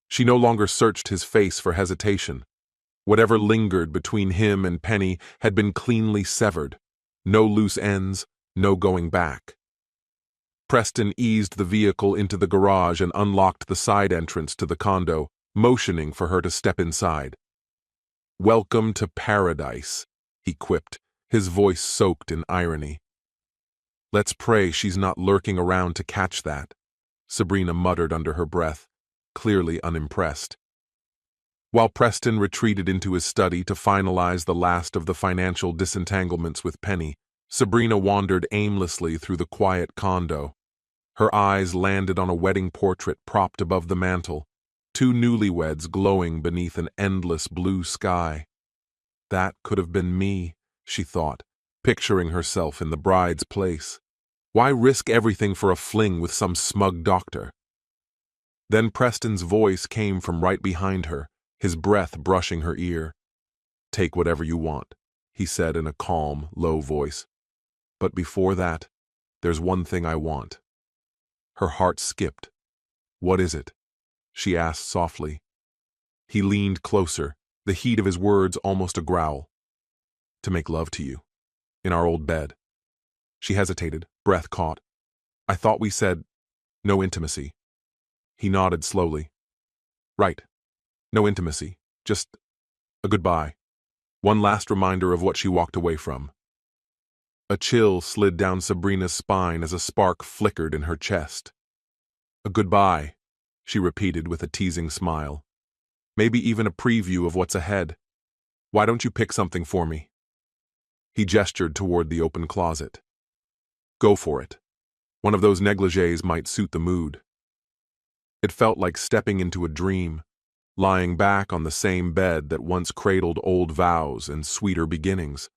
She no longer searched his face for hesitation. Whatever lingered between him and Penny had been cleanly severed. No loose ends, no going back. Preston eased the vehicle into the garage and unlocked the side entrance to the condo, motioning for her to step inside. "Welcome to paradise," he quipped, his voice soaked in irony. "Let's pray she's not lurking around to catch that," Sabrina muttered under her breath, clearly unimpressed. While Preston retreated into his study to finalize the last of the financial disentanglements with Penny, Sabrina wandered aimlessly through the quiet condo. Her eyes landed on a wedding portrait propped above the mantel, two newlyweds glowing beneath an endless blue sky. That could have been me, she thought, picturing herself in the bride's place. Why risk everything for a fling with some smug doctor? Then Preston's voice came from right behind her, his breath brushing her ear. "Take whatever you want," he said in a calm, low voice. "But before that, there's one thing I want." Her heart skipped. "What is it?" she asked softly. He leaned closer, the heat of his words almost a growl. "To make love to you, in our old bed." She hesitated, breath caught. "I thought we said no intimacy." He nodded slowly. "Right. No intimacy. Just a goodbye. One last reminder of what she walked away from." A chill slid down Sabrina's spine as a spark flickered in her chest. "A goodbye," she repeated with a teasing smile. "Maybe even a preview of what's ahead. Why don't you pick something for me?" He gestured toward the open closet. "Go for it. One of those negligés might suit the mood." It felt like stepping into a dream, lying back on the same bed that once cradled old vows and sweeter beginnings.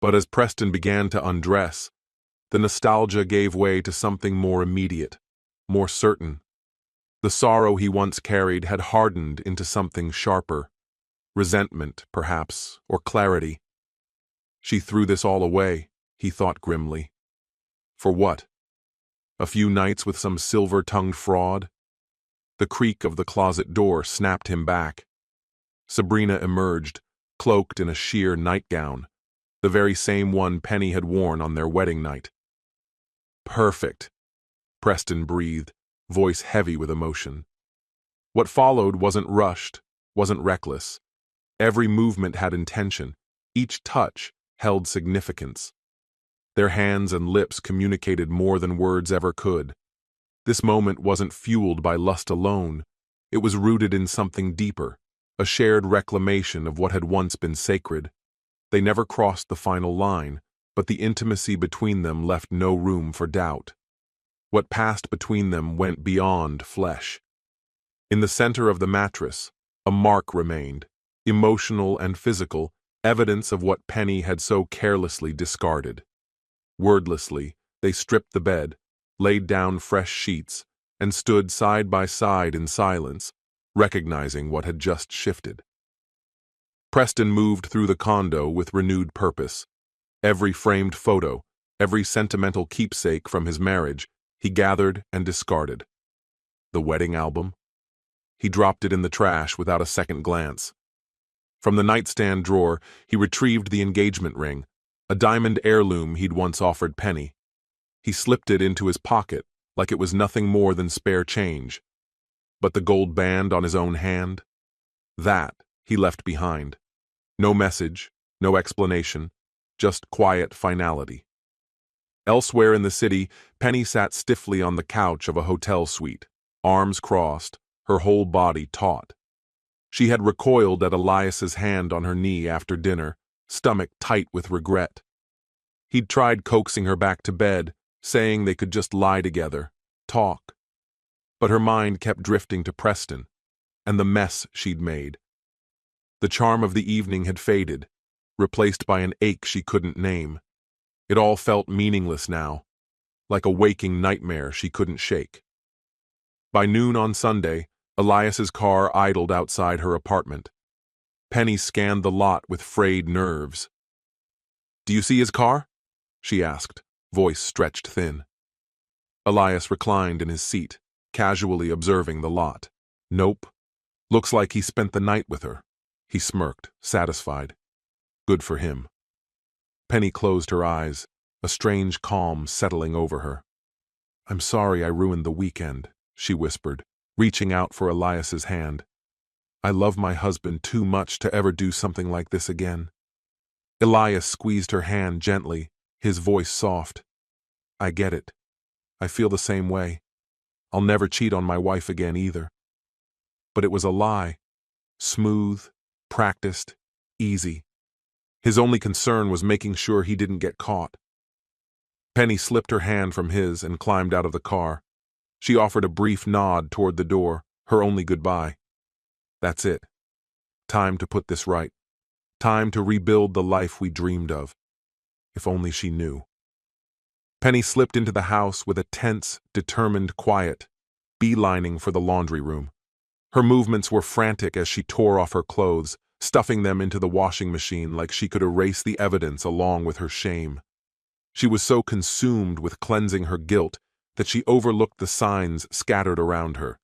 But as Preston began to undress, the nostalgia gave way to something more immediate, more certain. The sorrow he once carried had hardened into something sharper. Resentment, perhaps, or clarity. She threw this all away, he thought grimly. For what? A few nights with some silver-tongued fraud? The creak of the closet door snapped him back. Sabrina emerged, cloaked in a sheer nightgown, the very same one Penny had worn on their wedding night. "Perfect," Preston breathed, voice heavy with emotion. What followed wasn't rushed, wasn't reckless. Every movement had intention, each touch held significance. Their hands and lips communicated more than words ever could. This moment wasn't fueled by lust alone, it was rooted in something deeper, a shared reclamation of what had once been sacred. They never crossed the final line, but the intimacy between them left no room for doubt. What passed between them went beyond flesh. In the center of the mattress, a mark remained, emotional and physical, evidence of what Penny had so carelessly discarded. Wordlessly, they stripped the bed, laid down fresh sheets, and stood side by side in silence, recognizing what had just shifted. Preston moved through the condo with renewed purpose. Every framed photo, every sentimental keepsake from his marriage, he gathered and discarded. The wedding album? He dropped it in the trash without a second glance. From the nightstand drawer, he retrieved the engagement ring, a diamond heirloom he'd once offered Penny. He slipped it into his pocket like it was nothing more than spare change. But the gold band on his own hand? That he left behind. No message, no explanation, just quiet finality. Elsewhere in the city, Penny sat stiffly on the couch of a hotel suite, arms crossed, her whole body taut. She had recoiled at Elias's hand on her knee after dinner, stomach tight with regret. He'd tried coaxing her back to bed, saying they could just lie together, talk. But her mind kept drifting to Preston, and the mess she'd made. The charm of the evening had faded, replaced by an ache she couldn't name. It all felt meaningless now, like a waking nightmare she couldn't shake. By noon on Sunday, Elias's car idled outside her apartment. Penny scanned the lot with frayed nerves. "Do you see his car?" she asked, voice stretched thin. Elias reclined in his seat, casually observing the lot. "Nope. Looks like he spent the night with her." He smirked, satisfied. Good for him. Penny closed her eyes, a strange calm settling over her. "I'm sorry I ruined the weekend," she whispered, reaching out for Elias's hand. I love my husband too much to ever do something like this again. Elias squeezed her hand gently, his voice soft. I get it. I feel the same way. I'll never cheat on my wife again either. But it was a lie. Smooth, practiced, easy. His only concern was making sure he didn't get caught. Penny slipped her hand from his and climbed out of the car. She offered a brief nod toward the door, her only goodbye. That's it. Time to put this right. Time to rebuild the life we dreamed of. If only she knew. Penny slipped into the house with a tense, determined quiet, beelining for the laundry room. Her movements were frantic as she tore off her clothes, stuffing them into the washing machine like she could erase the evidence along with her shame. She was so consumed with cleansing her guilt that she overlooked the signs scattered around her.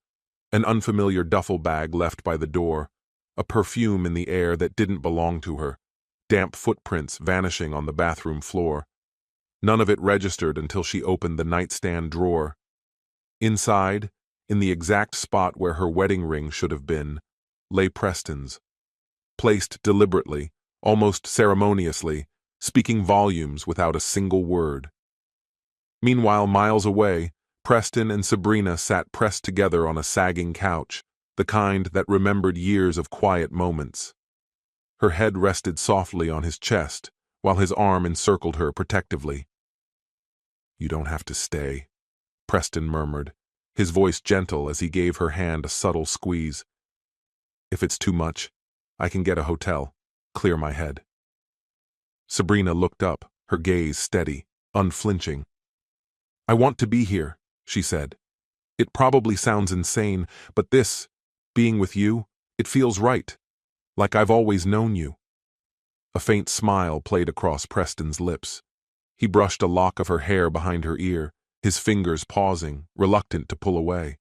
An unfamiliar duffel bag left by the door, a perfume in the air that didn't belong to her, damp footprints vanishing on the bathroom floor. None of it registered until she opened the nightstand drawer. Inside, in the exact spot where her wedding ring should have been, lay Preston's. Placed deliberately, almost ceremoniously, speaking volumes without a single word. Meanwhile, miles away, Preston and Sabrina sat pressed together on a sagging couch, the kind that remembered years of quiet moments. Her head rested softly on his chest, while his arm encircled her protectively. You don't have to stay, Preston murmured, his voice gentle as he gave her hand a subtle squeeze. If it's too much, I can get a hotel, clear my head. Sabrina looked up, her gaze steady, unflinching. I want to be here, she said. It probably sounds insane, but this, being with you, it feels right, like I've always known you. A faint smile played across Preston's lips. He brushed a lock of her hair behind her ear, his fingers pausing, reluctant to pull away.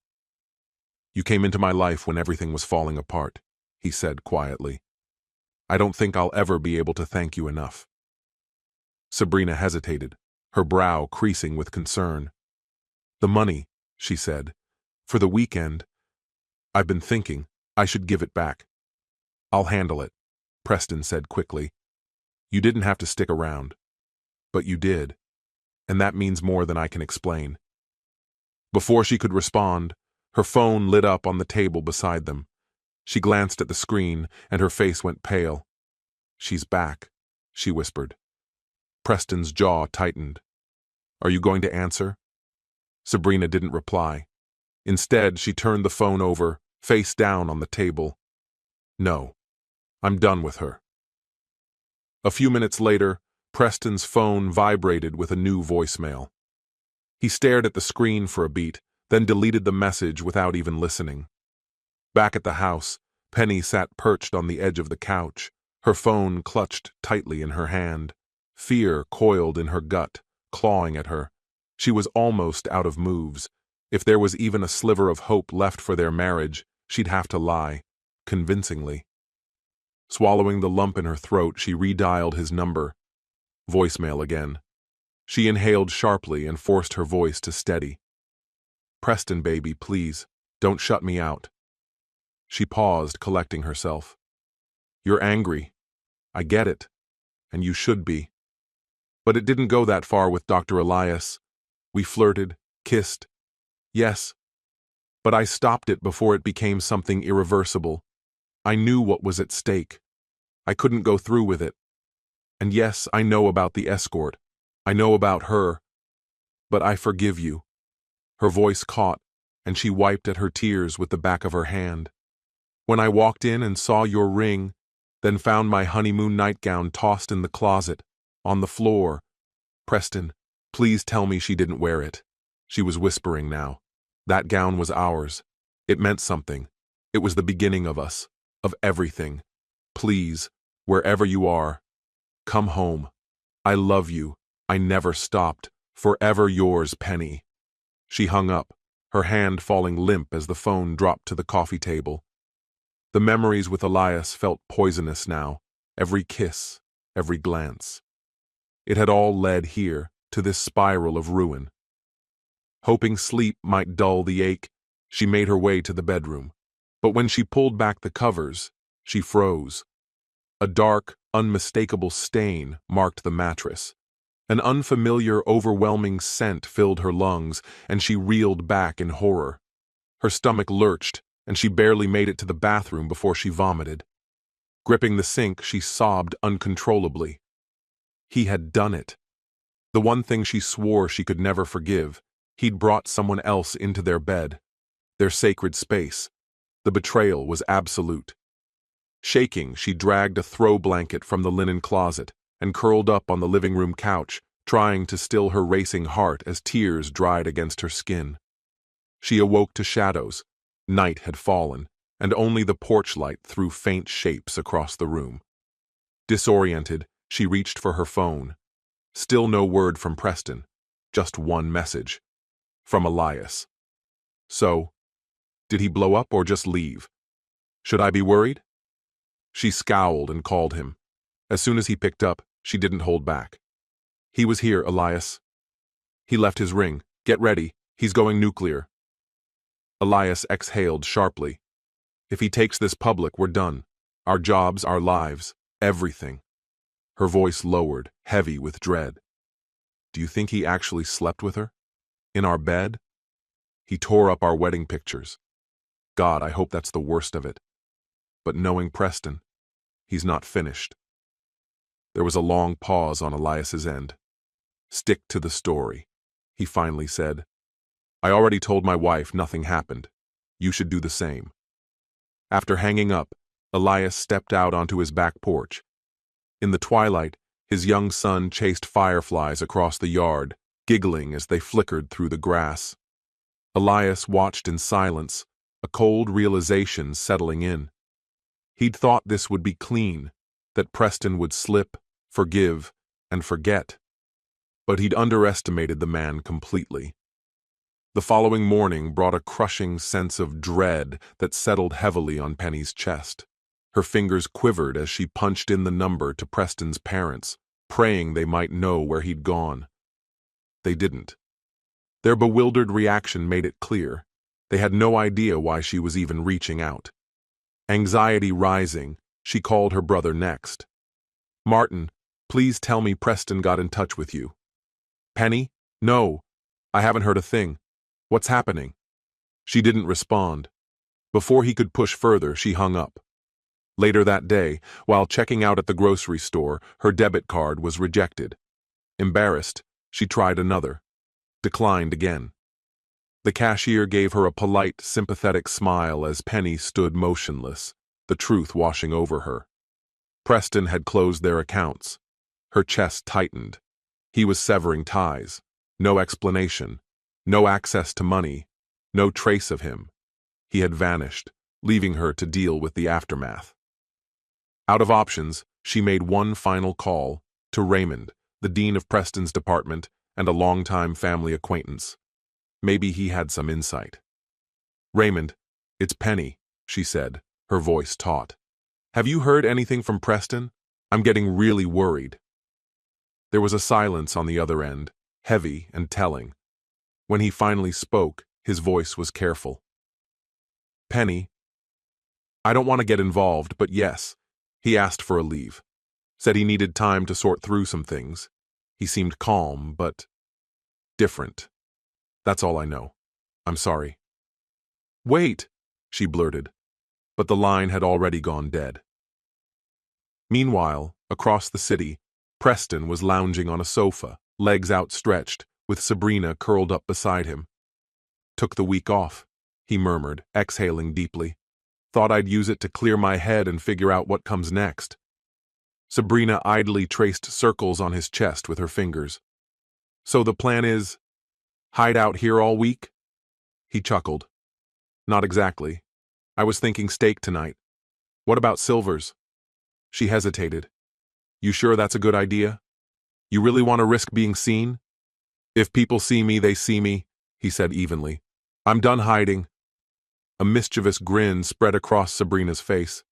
You came into my life when everything was falling apart, he said quietly. I don't think I'll ever be able to thank you enough. Sabrina hesitated, her brow creasing with concern. The money, she said. For the weekend. I've been thinking, I should give it back. I'll handle it, Preston said quickly. You didn't have to stick around. But you did. And that means more than I can explain. Before she could respond, her phone lit up on the table beside them. She glanced at the screen, and her face went pale. She's back, she whispered. Preston's jaw tightened. Are you going to answer? Sabrina didn't reply. Instead, she turned the phone over, face down on the table. No, I'm done with her. A few minutes later, Preston's phone vibrated with a new voicemail. He stared at the screen for a beat, then deleted the message without even listening. Back at the house, Penny sat perched on the edge of the couch, her phone clutched tightly in her hand. Fear coiled in her gut, clawing at her. She was almost out of moves. If there was even a sliver of hope left for their marriage, she'd have to lie, convincingly. Swallowing the lump in her throat, she redialed his number. Voicemail again. She inhaled sharply and forced her voice to steady. Preston, baby, please, don't shut me out. She paused, collecting herself. You're angry. I get it. And you should be. But it didn't go that far with Dr. Elias. We flirted, kissed. Yes. But I stopped it before it became something irreversible. I knew what was at stake. I couldn't go through with it. And yes, I know about the escort. I know about her. But I forgive you. Her voice caught, and she wiped at her tears with the back of her hand. When I walked in and saw your ring, then found my honeymoon nightgown tossed in the closet, on the floor. Preston, please tell me she didn't wear it. She was whispering now. That gown was ours. It meant something. It was the beginning of us, of everything. Please, wherever you are, come home. I love you. I never stopped. Forever yours, Penny. She hung up, her hand falling limp as the phone dropped to the coffee table. The memories with Elias felt poisonous now, every kiss, every glance. It had all led here, to this spiral of ruin. Hoping sleep might dull the ache, she made her way to the bedroom. But when she pulled back the covers, she froze. A dark, unmistakable stain marked the mattress. An unfamiliar, overwhelming scent filled her lungs, and she reeled back in horror. Her stomach lurched, and she barely made it to the bathroom before she vomited. Gripping the sink, she sobbed uncontrollably. He had done it. The one thing she swore she could never forgive. He'd brought someone else into their bed, their sacred space. The betrayal was absolute. Shaking, she dragged a throw blanket from the linen closet and curled up on the living room couch, trying to still her racing heart as tears dried against her skin. She awoke to shadows. Night had fallen, and only the porch light threw faint shapes across the room. Disoriented, she reached for her phone. Still no word from Preston, just one message. From Elias. So, did he blow up or just leave? Should I be worried? She scowled and called him. As soon as he picked up, she didn't hold back. He was here, Elias. He left his ring. Get ready, he's going nuclear. Elias exhaled sharply. If he takes this public, we're done. Our jobs, our lives, everything. Her voice lowered, heavy with dread. Do you think he actually slept with her? In our bed? He tore up our wedding pictures. God, I hope that's the worst of it. But knowing Preston, he's not finished. There was a long pause on Elias's end. Stick to the story, he finally said. I already told my wife nothing happened. You should do the same. After hanging up, Elias stepped out onto his back porch. In the twilight, his young son chased fireflies across the yard, giggling as they flickered through the grass. Elias watched in silence, a cold realization settling in. He'd thought this would be clean, that Preston would slip, forgive, and forget. But he'd underestimated the man completely. The following morning brought a crushing sense of dread that settled heavily on Penny's chest. Her fingers quivered as she punched in the number to Preston's parents, praying they might know where he'd gone. They didn't. Their bewildered reaction made it clear. They had no idea why she was even reaching out. Anxiety rising, she called her brother next. Martin, please tell me Preston got in touch with you. Penny? No, I haven't heard a thing. What's happening? She didn't respond. Before he could push further, she hung up. Later that day, while checking out at the grocery store, her debit card was rejected. Embarrassed, she tried another. Declined again. The cashier gave her a polite, sympathetic smile as Penny stood motionless, the truth washing over her. Preston had closed their accounts. Her chest tightened. He was severing ties. No explanation. No access to money. No trace of him. He had vanished, leaving her to deal with the aftermath. Out of options, she made one final call to Raymond, the dean of Preston's department and a longtime family acquaintance. Maybe he had some insight. Raymond, it's Penny, she said, her voice taut. Have you heard anything from Preston? I'm getting really worried. There was a silence on the other end, heavy and telling. When he finally spoke, his voice was careful. Penny, I don't want to get involved, but yes, he asked for a leave. Said he needed time to sort through some things. He seemed calm, but different. That's all I know. I'm sorry. Wait, she blurted, but the line had already gone dead. Meanwhile, across the city, Preston was lounging on a sofa, legs outstretched, with Sabrina curled up beside him. Took the week off, he murmured, exhaling deeply. Thought I'd use it to clear my head and figure out what comes next. Sabrina idly traced circles on his chest with her fingers. So the plan is, hide out here all week? He chuckled. Not exactly. I was thinking steak tonight. What about Silver's? She hesitated. You sure that's a good idea? You really want to risk being seen? If people see me, they see me, he said evenly. I'm done hiding. A mischievous grin spread across Sabrina's face.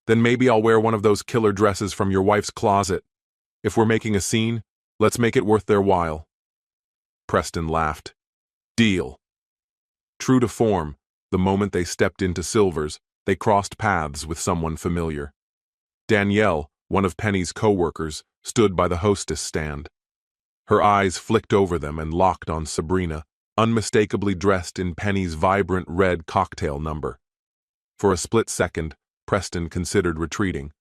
Then maybe I'll wear one of those killer dresses from your wife's closet. If we're making a scene, let's make it worth their while. Preston laughed. Deal. True to form, the moment they stepped into Silver's, They crossed paths with someone familiar. Danielle, one of Penny's co-workers, stood by the hostess stand. Her eyes flicked over them and locked on Sabrina, unmistakably dressed in Penny's vibrant red cocktail number. For a split second, Preston considered retreating.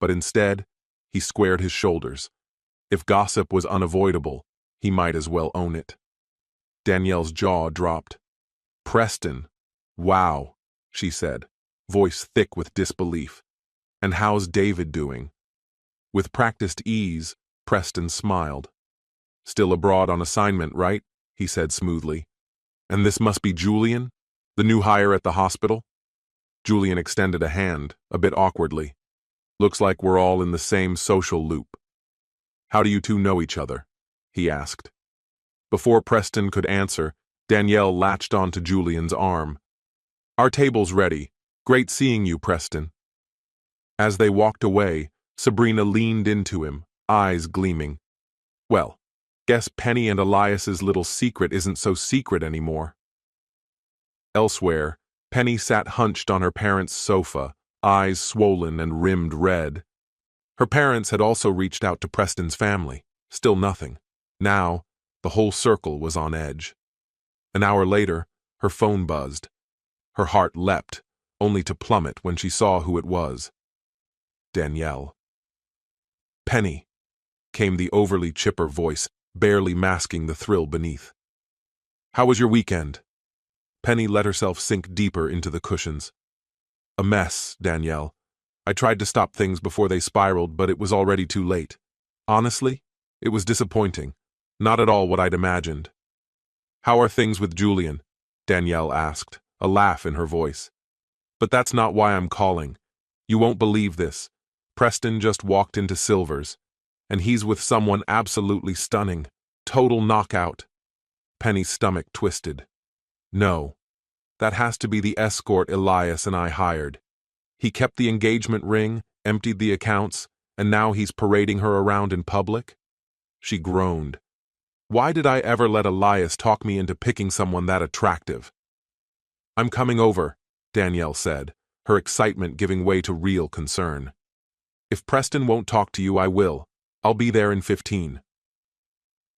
But instead, he squared his shoulders. If gossip was unavoidable, he might as well own it. Danielle's jaw dropped. "Preston, wow," she said, voice thick with disbelief. "And how's David doing?" With practiced ease, Preston smiled. "Still abroad on assignment, right?" he said smoothly. "And this must be Julian, the new hire at the hospital?" Julian extended a hand, a bit awkwardly. "Looks like we're all in the same social loop." "How do you two know each other?" he asked. Before Preston could answer, Danielle latched onto Julian's arm. "Our table's ready. Great seeing you, Preston." As they walked away, Sabrina leaned into him, eyes gleaming. "Well, guess Penny and Elias's little secret isn't so secret anymore." Elsewhere, Penny sat hunched on her parents' sofa, eyes swollen and rimmed red. Her parents had also reached out to Preston's family. Still nothing. Now, the whole circle was on edge. An hour later, her phone buzzed. Her heart leapt, only to plummet when she saw who it was. Danielle. "Penny," came the overly chipper voice, barely masking the thrill beneath. "How was your weekend?" Penny let herself sink deeper into the cushions. "A mess, Danielle. I tried to stop things before they spiraled, but it was already too late. Honestly, it was disappointing. Not at all what I'd imagined." "How are things with Julian?" Danielle asked, a laugh in her voice. "But that's not why I'm calling. You won't believe this. Preston just walked into Silver's, and he's with someone absolutely stunning. Total knockout." Penny's stomach twisted. "No. That has to be the escort Elias and I hired. He kept the engagement ring, emptied the accounts, and now he's parading her around in public?" She groaned. "Why did I ever let Elias talk me into picking someone that attractive?" "I'm coming over," Danielle said, her excitement giving way to real concern. "If Preston won't talk to you, I will. I'll be there in 15.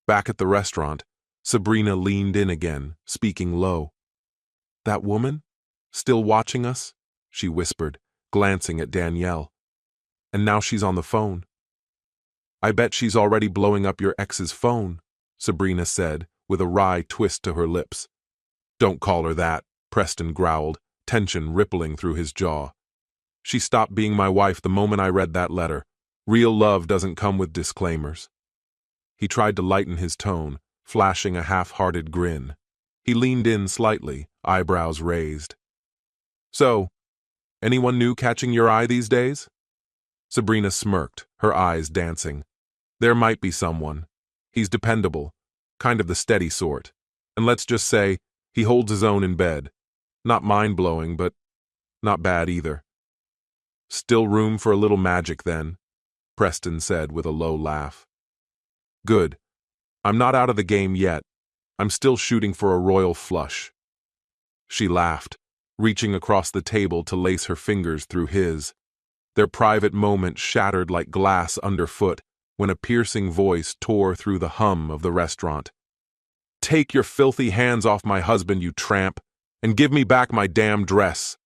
Back at the restaurant, Sabrina leaned in again, speaking low. "That woman? Still watching us?" she whispered, glancing at Danielle. "And now she's on the phone." "I bet she's already blowing up your ex's phone," Sabrina said, with a wry twist to her lips. "Don't call her that," Preston growled, tension rippling through his jaw. "She stopped being my wife the moment I read that letter. Real love doesn't come with disclaimers." He tried to lighten his tone, flashing a half-hearted grin. He leaned in slightly, eyebrows raised. "So, anyone new catching your eye these days?" Sabrina smirked, her eyes dancing. "There might be someone. He's dependable, kind of the steady sort. And let's just say, he holds his own in bed. Not mind-blowing, but not bad either." "Still room for a little magic then," Preston said with a low laugh. "Good. I'm not out of the game yet. I'm still shooting for a royal flush." She laughed, reaching across the table to lace her fingers through his. Their private moment shattered like glass underfoot when a piercing voice tore through the hum of the restaurant. "Take your filthy hands off my husband, you tramp, and give me back my damn dress."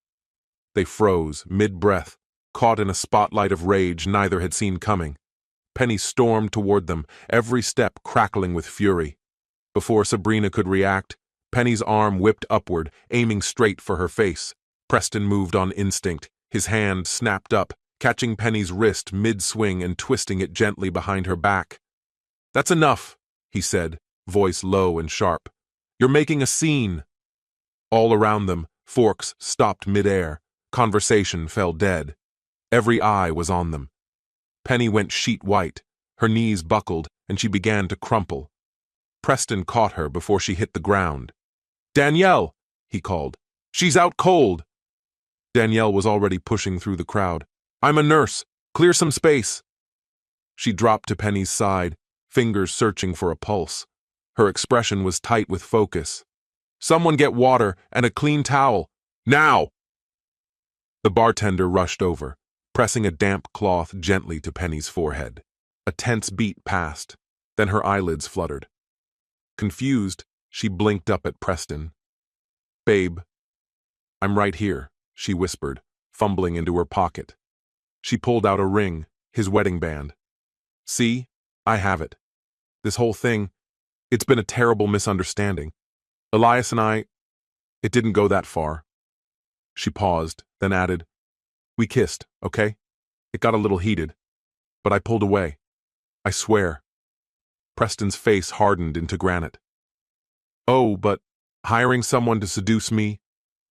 They froze, mid-breath, caught in a spotlight of rage neither had seen coming. Penny stormed toward them, every step crackling with fury. Before Sabrina could react, Penny's arm whipped upward, aiming straight for her face. Preston moved on instinct, his hand snapped up, catching Penny's wrist mid-swing and twisting it gently behind her back. "That's enough," he said, voice low and sharp. "You're making a scene." All around them, forks stopped mid-air. Conversation fell dead. Every eye was on them. Penny went sheet white, her knees buckled, and she began to crumple. Preston caught her before she hit the ground. "Danielle!" he called. "She's out cold!" Danielle was already pushing through the crowd. "I'm a nurse. Clear some space." She dropped to Penny's side, fingers searching for a pulse. Her expression was tight with focus. "Someone get water and a clean towel. Now!" The bartender rushed over, pressing a damp cloth gently to Penny's forehead. A tense beat passed, then her eyelids fluttered. Confused, she blinked up at Preston. "Babe, I'm right here," she whispered, fumbling into her pocket. She pulled out a ring, his wedding band. "See, I have it. This whole thing, it's been a terrible misunderstanding. Elias and it didn't go that far." She paused, then added, "We kissed, okay? It got a little heated, but I pulled away. I swear." Preston's face hardened into granite. "Oh, but hiring someone to seduce me,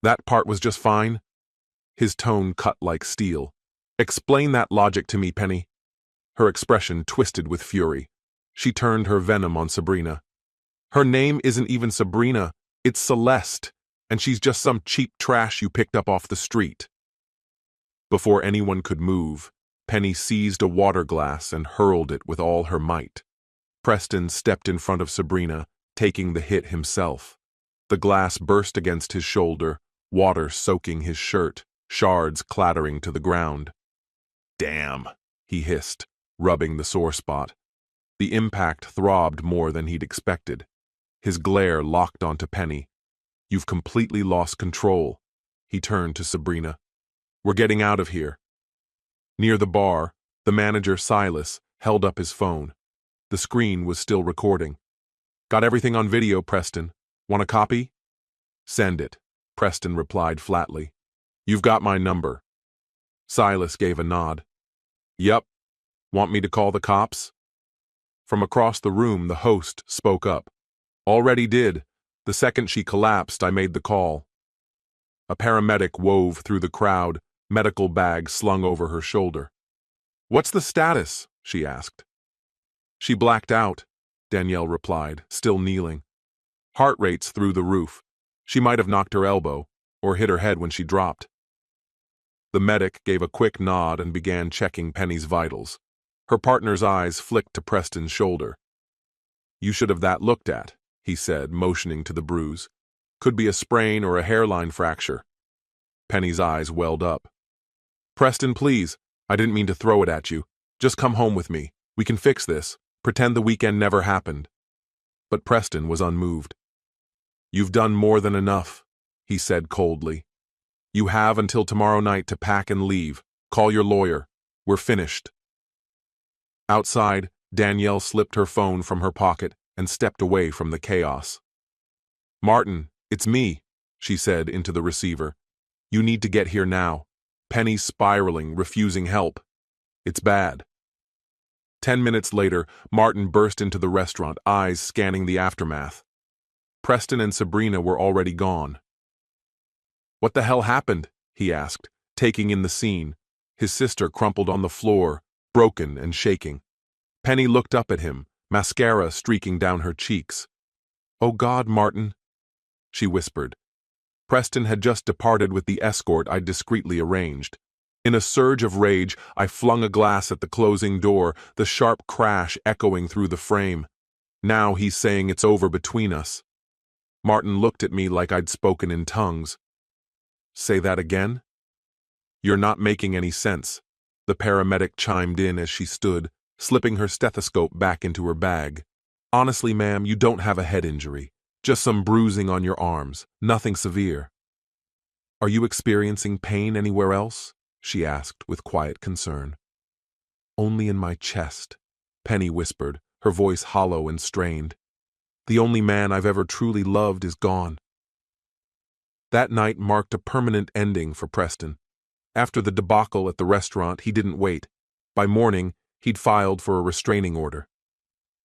that part was just fine?" His tone cut like steel. "Explain that logic to me, Penny." Her expression twisted with fury. She turned her venom on Sabrina. "Her name isn't even Sabrina, it's Celeste, and she's just some cheap trash you picked up off the street." Before anyone could move, Penny seized a water glass and hurled it with all her might. Preston stepped in front of Sabrina, taking the hit himself. The glass burst against his shoulder, water soaking his shirt, shards clattering to the ground. "Damn," he hissed, rubbing the sore spot. The impact throbbed more than he'd expected. His glare locked onto Penny. "You've completely lost control." He turned to Sabrina. "We're getting out of here." Near the bar, the manager, Silas, held up his phone. The screen was still recording. "Got everything on video, Preston. Want a copy?" "Send it," Preston replied flatly. "You've got my number." Silas gave a nod. "Yup. Want me to call the cops?" From across the room, the host spoke up. "Already did. The second she collapsed, I made the call." A paramedic wove through the crowd, medical bag slung over her shoulder. "What's the status?" she asked. "She blacked out," Danielle replied, still kneeling. "Heart rate's through the roof. She might have knocked her elbow, or hit her head when she dropped." The medic gave a quick nod and began checking Penny's vitals. Her partner's eyes flicked to Preston's shoulder. "You should have that looked at," he said, motioning to the bruise. "Could be a sprain or a hairline fracture." Penny's eyes welled up. "Preston, please. I didn't mean to throw it at you. Just come home with me. We can fix this. Pretend the weekend never happened." But Preston was unmoved. "You've done more than enough," he said coldly. "You have until tomorrow night to pack and leave. Call your lawyer. We're finished." Outside, Danielle slipped her phone from her pocket and stepped away from the chaos. "Martin, it's me," she said into the receiver. "You need to get here now. Penny's spiraling, refusing help. It's bad." 10 minutes later, Martin burst into the restaurant, eyes scanning the aftermath. Preston and Sabrina were already gone. "What the hell happened?" he asked, taking in the scene. His sister crumpled on the floor, broken and shaking. Penny looked up at him, mascara streaking down her cheeks. "Oh God, Martin," she whispered. Preston had just departed with the escort I'd discreetly arranged. In a surge of rage, I flung a glass at the closing door, the sharp crash echoing through the frame. Now he's saying it's over between us. Martin looked at me like I'd spoken in tongues. "Say that again?" "You're not making any sense," the paramedic chimed in as she stood, slipping her stethoscope back into her bag. "Honestly, ma'am, you don't have a head injury. Just some bruising on your arms, nothing severe." "Are you experiencing pain anywhere else?" she asked with quiet concern. "Only in my chest," Penny whispered, her voice hollow and strained. "The only man I've ever truly loved is gone." That night marked a permanent ending for Preston. After the debacle at the restaurant, he didn't wait. By morning, he'd filed for a restraining order.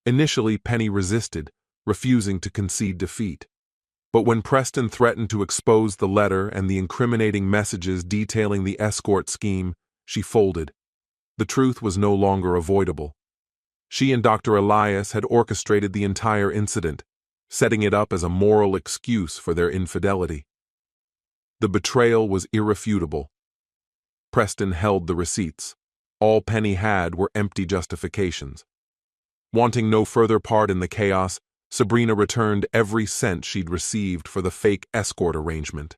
Initially, Penny resisted, refusing to concede defeat. But when Preston threatened to expose the letter and the incriminating messages detailing the escort scheme, she folded. The truth was no longer avoidable. She and Dr. Elias had orchestrated the entire incident, setting it up as a moral excuse for their infidelity. The betrayal was irrefutable. Preston held the receipts. All Penny had were empty justifications. Wanting no further part in the chaos, Sabrina returned every cent she'd received for the fake escort arrangement.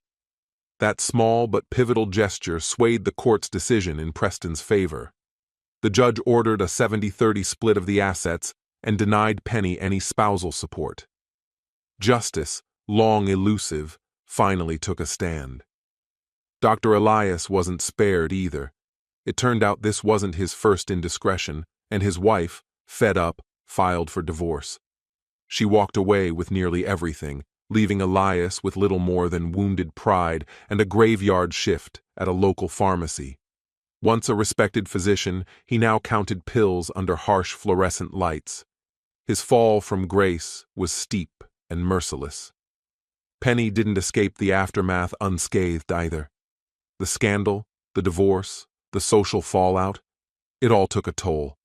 That small but pivotal gesture swayed the court's decision in Preston's favor. The judge ordered a 70-30 split of the assets and denied Penny any spousal support. Justice, long elusive, finally took a stand. Dr. Elias wasn't spared either. It turned out this wasn't his first indiscretion, and his wife, fed up, filed for divorce. She walked away with nearly everything, leaving Elias with little more than wounded pride and a graveyard shift at a local pharmacy. Once a respected physician, he now counted pills under harsh fluorescent lights. His fall from grace was steep and merciless. Penny didn't escape the aftermath unscathed either. The scandal, the divorce, the social fallout, it all took a toll.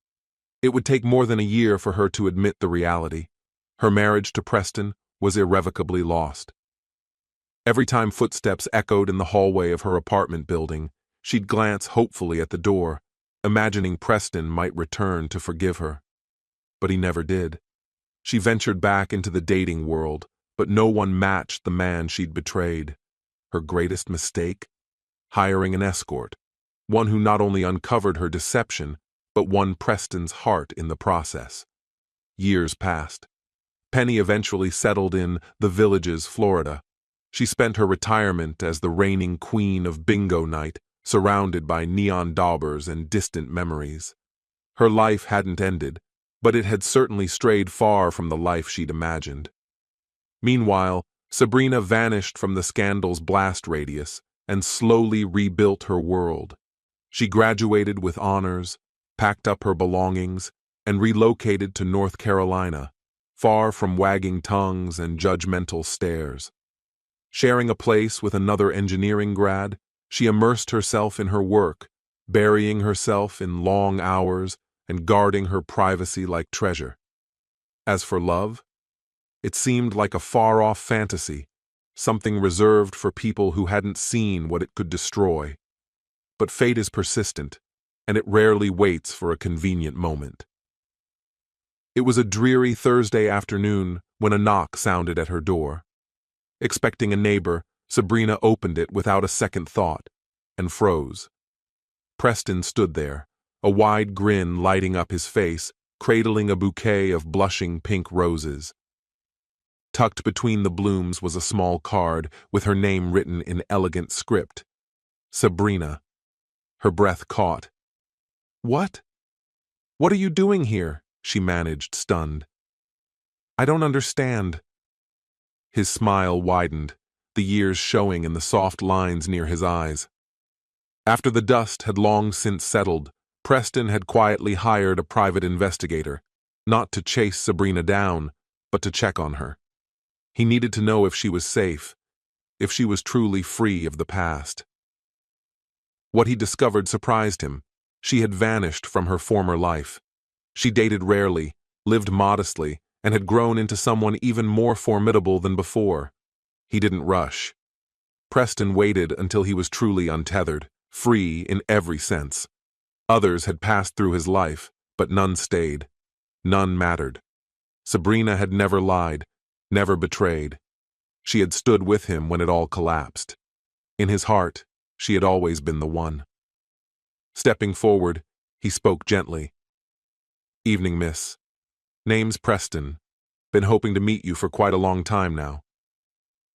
It would take more than a year for her to admit the reality. Her marriage to Preston was irrevocably lost. Every time footsteps echoed in the hallway of her apartment building, she'd glance hopefully at the door, imagining Preston might return to forgive her. But he never did. She ventured back into the dating world, but no one matched the man she'd betrayed. Her greatest mistake? Hiring an escort, one who not only uncovered her deception, but won Preston's heart in the process. Years passed. Penny eventually settled in The Villages, Florida. She spent her retirement as the reigning queen of bingo night, surrounded by neon daubers and distant memories. Her life hadn't ended, but it had certainly strayed far from the life she'd imagined. Meanwhile, Sabrina vanished from the scandal's blast radius and slowly rebuilt her world. She graduated with honors, packed up her belongings, and relocated to North Carolina, far from wagging tongues and judgmental stares. Sharing a place with another engineering grad, she immersed herself in her work, burying herself in long hours and guarding her privacy like treasure. As for love, it seemed like a far-off fantasy, something reserved for people who hadn't seen what it could destroy. But fate is persistent, and it rarely waits for a convenient moment. It was a dreary Thursday afternoon when a knock sounded at her door. Expecting a neighbor, Sabrina opened it without a second thought, and froze. Preston stood there, a wide grin lighting up his face, cradling a bouquet of blushing pink roses. Tucked between the blooms was a small card with her name written in elegant script. Sabrina. Her breath caught. "What? What are you doing here?" she managed, stunned. "I don't understand." His smile widened, the years showing in the soft lines near his eyes. After the dust had long since settled, Preston had quietly hired a private investigator, not to chase Sabrina down, but to check on her. He needed to know if she was safe, if she was truly free of the past. What he discovered surprised him. She had vanished from her former life. She dated rarely, lived modestly, and had grown into someone even more formidable than before. He didn't rush. Preston waited until he was truly untethered, free in every sense. Others had passed through his life, but none stayed. None mattered. Sabrina had never lied, never betrayed. She had stood with him when it all collapsed. In his heart, she had always been the one. Stepping forward, he spoke gently. "Evening, miss. Name's Preston. Been hoping to meet you for quite a long time now."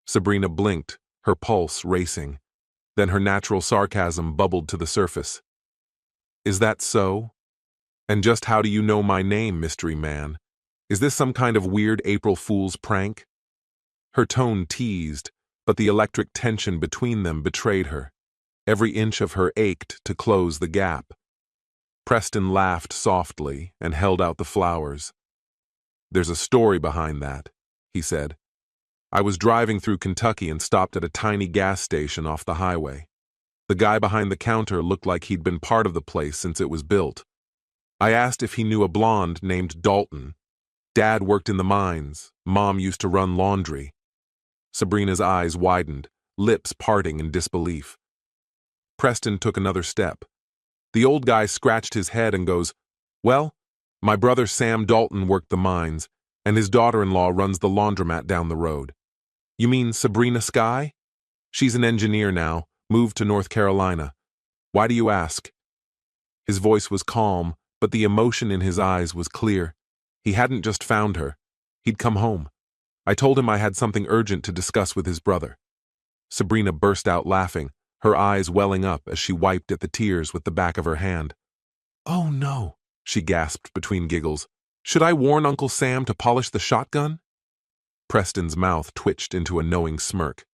Sabrina blinked, her pulse racing. Then her natural sarcasm bubbled to the surface. "Is that so? And just how do you know my name, mystery man? Is this some kind of weird April Fool's prank?" Her tone teased, but the electric tension between them betrayed her. Every inch of her ached to close the gap. Preston laughed softly and held out the flowers. "There's a story behind that," he said. "I was driving through Kentucky and stopped at a tiny gas station off the highway. The guy behind the counter looked like he'd been part of the place since it was built. I asked if he knew a blonde named Dalton. Dad worked in the mines, Mom used to run laundry." Sabrina's eyes widened, lips parting in disbelief. Preston took another step. The old guy scratched his head and goes, "Well, my brother Sam Dalton worked the mines, and his daughter-in-law runs the laundromat down the road." "You mean Sabrina Sky?" She's an engineer now, moved to North Carolina. Why do you ask? His voice was calm, but the emotion in his eyes was clear. He hadn't just found her. He'd come home. I told him I had something urgent to discuss with his brother. Sabrina burst out laughing, her eyes welling up as she wiped at the tears with the back of her hand. "Oh no," she gasped between giggles. "Should I warn Uncle Sam to polish the shotgun?" Preston's mouth twitched into a knowing smirk.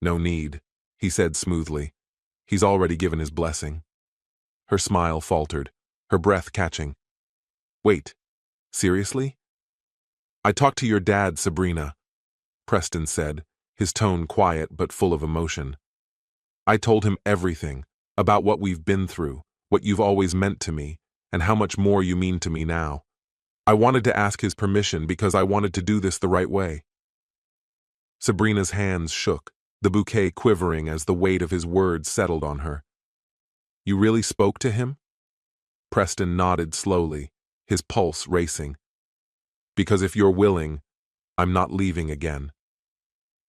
"No need," he said smoothly. "He's already given his blessing." Her smile faltered, her breath catching. "Wait, seriously?" "I talked to your dad, Sabrina," Preston said, his tone quiet but full of emotion. "I told him everything, about what we've been through, what you've always meant to me, and how much more you mean to me now. I wanted to ask his permission because I wanted to do this the right way." Sabrina's hands shook, the bouquet quivering as the weight of his words settled on her. "You really spoke to him?" Preston nodded slowly, his pulse racing. "Because if you're willing, I'm not leaving again."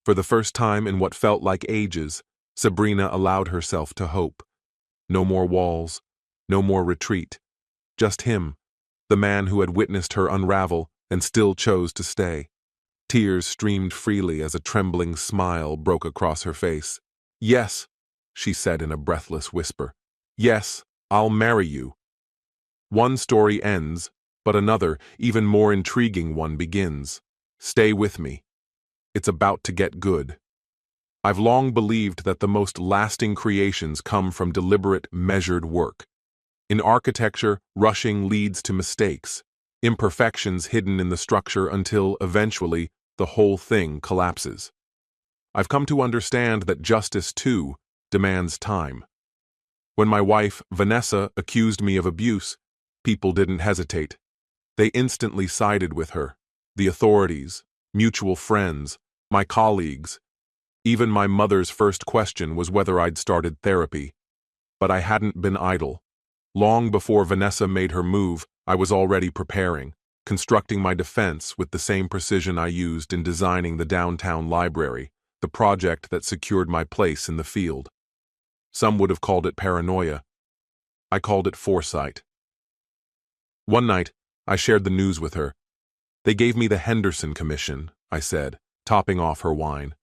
For the first time in what felt like ages, Sabrina allowed herself to hope. No more walls, no more retreat. Just him, the man who had witnessed her unravel and still chose to stay. Tears streamed freely as a trembling smile broke across her face. "Yes," she said in a breathless whisper. "Yes, I'll marry you." One story ends, but another, even more intriguing one begins. Stay with me. It's about to get good. I've long believed that the most lasting creations come from deliberate, measured work. In architecture, rushing leads to mistakes, imperfections hidden in the structure until, eventually, the whole thing collapses. I've come to understand that justice, too, demands time. When my wife, Vanessa, accused me of abuse, people didn't hesitate. They instantly sided with her. The authorities, mutual friends, my colleagues. Even my mother's first question was whether I'd started therapy. But I hadn't been idle. Long before Vanessa made her move, I was already preparing, constructing my defense with the same precision I used in designing the downtown library, the project that secured my place in the field. Some would have called it paranoia. I called it foresight. One night, I shared the news with her. "They gave me the Henderson Commission," I said, topping off her wine.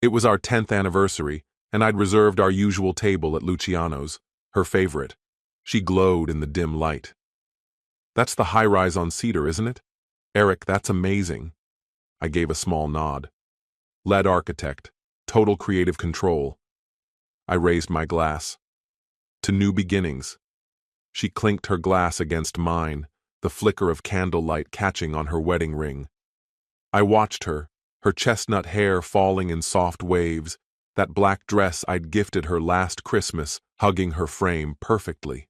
It was our 10th anniversary, and I'd reserved our usual table at Luciano's, her favorite. She glowed in the dim light. "That's the high-rise on Cedar, isn't it? Eric, that's amazing." I gave a small nod. "Lead architect, total creative control." I raised my glass. "To new beginnings." She clinked her glass against mine, the flicker of candlelight catching on her wedding ring. I watched her, her chestnut hair falling in soft waves, that black dress I'd gifted her last Christmas hugging her frame perfectly.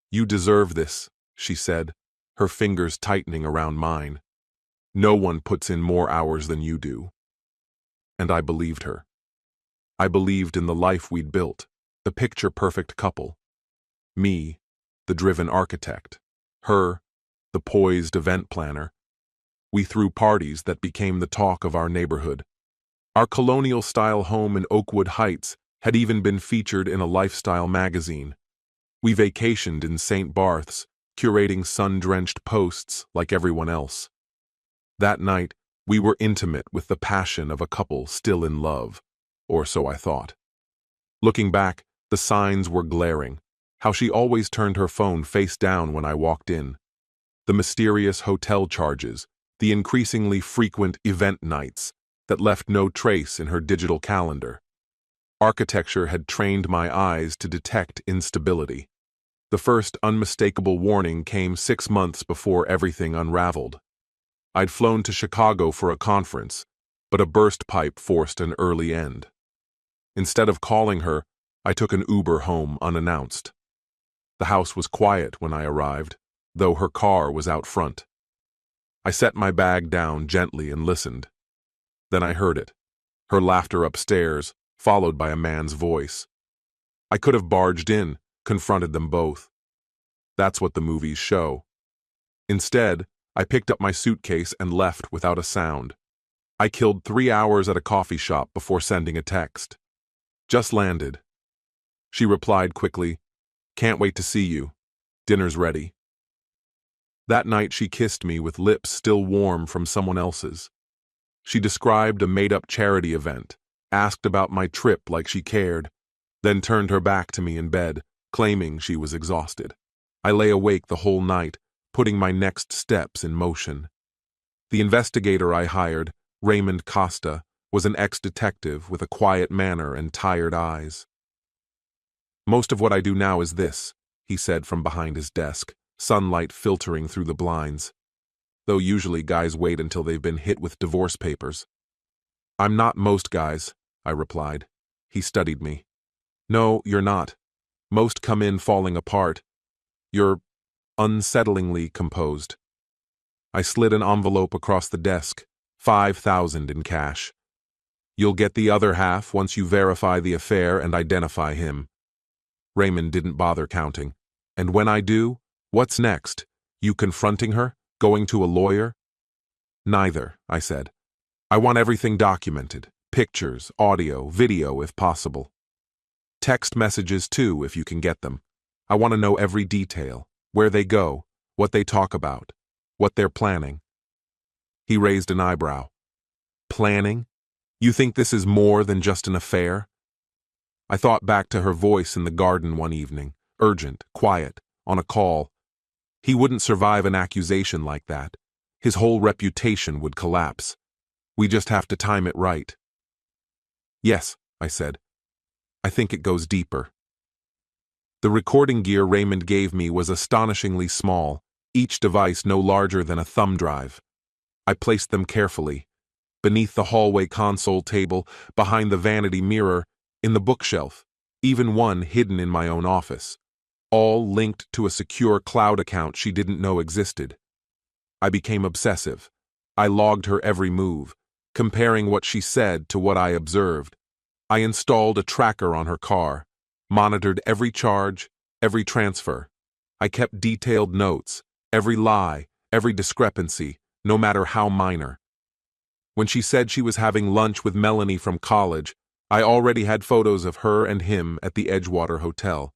"You deserve this," she said, her fingers tightening around mine. "No one puts in more hours than you do." And I believed her. I believed in the life we'd built, the picture-perfect couple. Me, the driven architect. Her, the poised event planner. We threw parties that became the talk of our neighborhood. Our colonial-style home in Oakwood Heights had even been featured in a lifestyle magazine. We vacationed in St. Barth's, curating sun-drenched posts like everyone else. That night, we were intimate with the passion of a couple still in love, or so I thought. Looking back, the signs were glaring. How she always turned her phone face down when I walked in. The mysterious hotel charges, the increasingly frequent event nights that left no trace in her digital calendar. Architecture had trained my eyes to detect instability. The first unmistakable warning came 6 months before everything unraveled. I'd flown to Chicago for a conference, but a burst pipe forced an early end. Instead of calling her, I took an Uber home unannounced. The house was quiet when I arrived, though her car was out front. I set my bag down gently and listened. Then I heard it, her laughter upstairs, followed by a man's voice. I could have barged in, confronted them both. That's what the movies show. Instead, I picked up my suitcase and left without a sound. I killed 3 hours at a coffee shop before sending a text. Just landed. She replied quickly, "Can't wait to see you. Dinner's ready." That night she kissed me with lips still warm from someone else's. She described a made-up charity event, asked about my trip like she cared, then turned her back to me in bed, claiming she was exhausted. I lay awake the whole night, putting my next steps in motion. The investigator I hired, Raymond Costa, was an ex-detective with a quiet manner and tired eyes. "Most of what I do now is this," he said from behind his desk, sunlight filtering through the blinds. Though usually guys wait until they've been hit with divorce papers. "I'm not most guys," I replied. He studied me. "No, you're not. Most come in falling apart. You're unsettlingly composed." I slid an envelope across the desk, 5,000 in cash. "You'll get the other half once you verify the affair and identify him." Raymond didn't bother counting. "And when I do, what's next? You confronting her? Going to a lawyer?" "Neither," I said. "I want everything documented. Pictures, audio, video if possible. Text messages too if you can get them. I want to know every detail, where they go, what they talk about, what they're planning." He raised an eyebrow. "Planning? You think this is more than just an affair?" I thought back to her voice in the garden one evening, urgent, quiet, on a call. He wouldn't survive an accusation like that. His whole reputation would collapse. We just have to time it right. "Yes," I said. "I think it goes deeper." The recording gear Raymond gave me was astonishingly small, each device no larger than a thumb drive. I placed them carefully, beneath the hallway console table, behind the vanity mirror, in the bookshelf, even one hidden in my own office, all linked to a secure cloud account she didn't know existed. I became obsessive. I logged her every move, comparing what she said to what I observed. I installed a tracker on her car, monitored every charge, every transfer. I kept detailed notes, every lie, every discrepancy, no matter how minor. When she said she was having lunch with Melanie from college, I already had photos of her and him at the Edgewater Hotel.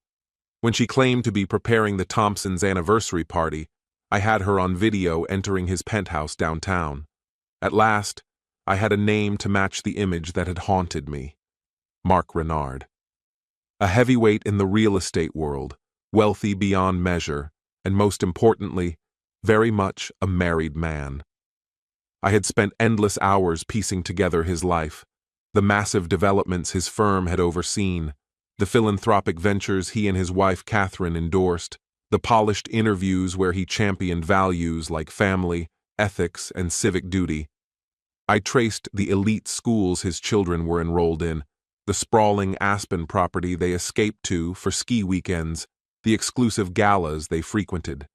When she claimed to be preparing the Thompsons' anniversary party, I had her on video entering his penthouse downtown. At last, I had a name to match the image that had haunted me. Mark Renard. A heavyweight in the real estate world, wealthy beyond measure, and most importantly, very much a married man. I had spent endless hours piecing together his life, the massive developments his firm had overseen, the philanthropic ventures he and his wife Catherine endorsed, the polished interviews where he championed values like family, ethics, and civic duty. I traced the elite schools his children were enrolled in, the sprawling Aspen property they escaped to for ski weekends, the exclusive galas they frequented.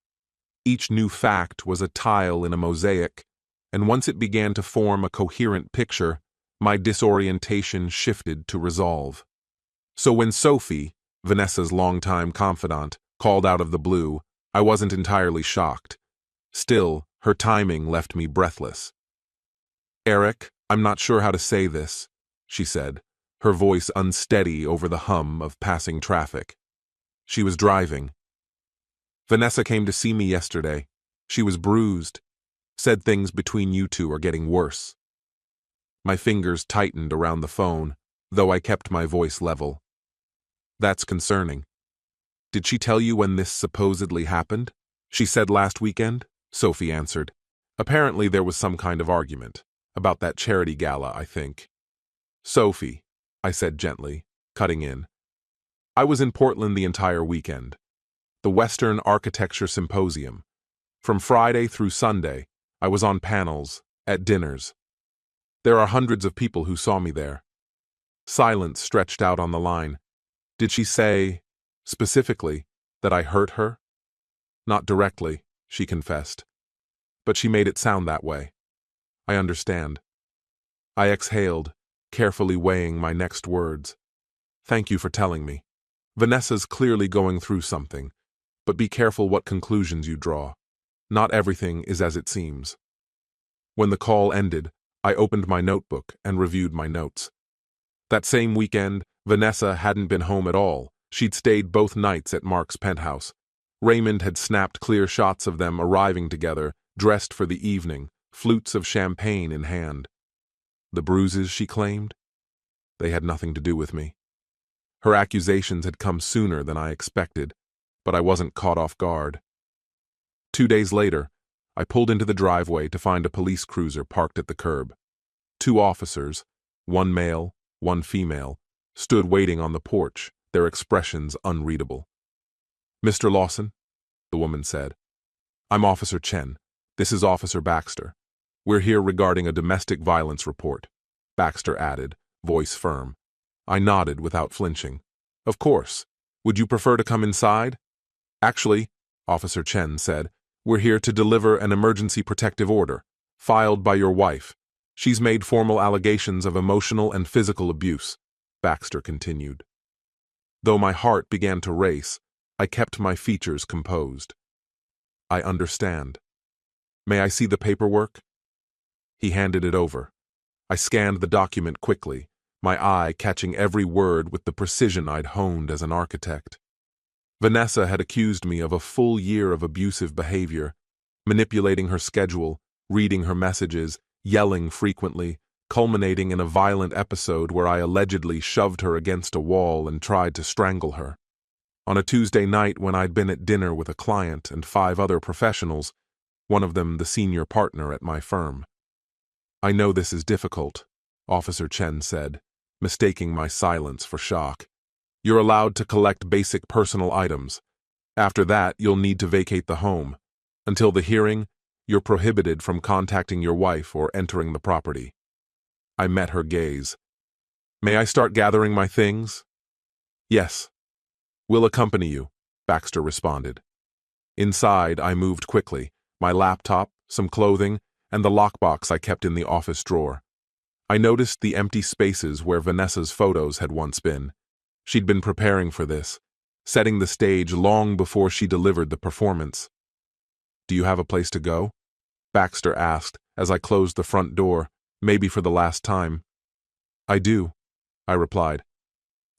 Each new fact was a tile in a mosaic, and once it began to form a coherent picture, my disorientation shifted to resolve. So when Sophie, Vanessa's longtime confidant, called out of the blue, I wasn't entirely shocked. Still, her timing left me breathless. "Eric, I'm not sure how to say this," she said, her voice unsteady over the hum of passing traffic. She was driving. "Vanessa came to see me yesterday. She was bruised. Said things between you two are getting worse." My fingers tightened around the phone, though I kept my voice level. "That's concerning. Did she tell you when this supposedly happened?" "She said last weekend," Sophie answered. "Apparently there was some kind of argument. About that charity gala, I think." "Sophie," I said gently, cutting in. "I was in Portland the entire weekend. The Western Architecture Symposium. From Friday through Sunday, I was on panels, at dinners. There are hundreds of people who saw me there." Silence stretched out on the line. "Did she say, specifically, that I hurt her?" "Not directly," she confessed. "But she made it sound that way." "I understand." I exhaled, carefully weighing my next words. "Thank you for telling me. Vanessa's clearly going through something, but be careful what conclusions you draw. Not everything is as it seems." When the call ended, I opened my notebook and reviewed my notes. That same weekend, Vanessa hadn't been home at all. She'd stayed both nights at Mark's penthouse. Raymond had snapped clear shots of them arriving together, dressed for the evening, flutes of champagne in hand. The bruises, she claimed? They had nothing to do with me. Her accusations had come sooner than I expected, but I wasn't caught off guard. 2 days later, I pulled into the driveway to find a police cruiser parked at the curb. 2 officers, one male, one female, stood waiting on the porch, their expressions unreadable. "Mr. Lawson," the woman said. "I'm Officer Chen. This is Officer Baxter. We're here regarding a domestic violence report," Baxter added, voice firm. I nodded without flinching. "Of course. Would you prefer to come inside?" "Actually," Officer Chen said, "we're here to deliver an emergency protective order, filed by your wife. She's made formal allegations of emotional and physical abuse," Baxter continued. Though my heart began to race, I kept my features composed. "I understand. May I see the paperwork?" He handed it over. I scanned the document quickly, my eye catching every word with the precision I'd honed as an architect. Vanessa had accused me of a full year of abusive behavior, manipulating her schedule, reading her messages, yelling frequently, culminating in a violent episode where I allegedly shoved her against a wall and tried to strangle her. On a Tuesday night when I'd been at dinner with a client and 5 other professionals, one of them the senior partner at my firm. "I know this is difficult," Officer Chen said, mistaking my silence for shock. "You're allowed to collect basic personal items. After that, you'll need to vacate the home. Until the hearing, you're prohibited from contacting your wife or entering the property." I met her gaze. "May I start gathering my things?" "Yes. We'll accompany you," Baxter responded. Inside, I moved quickly, my laptop, some clothing, and the lockbox I kept in the office drawer. I noticed the empty spaces where Vanessa's photos had once been. She'd been preparing for this, setting the stage long before she delivered the performance. "Do you have a place to go?" Baxter asked as I closed the front door, maybe for the last time. "I do," I replied.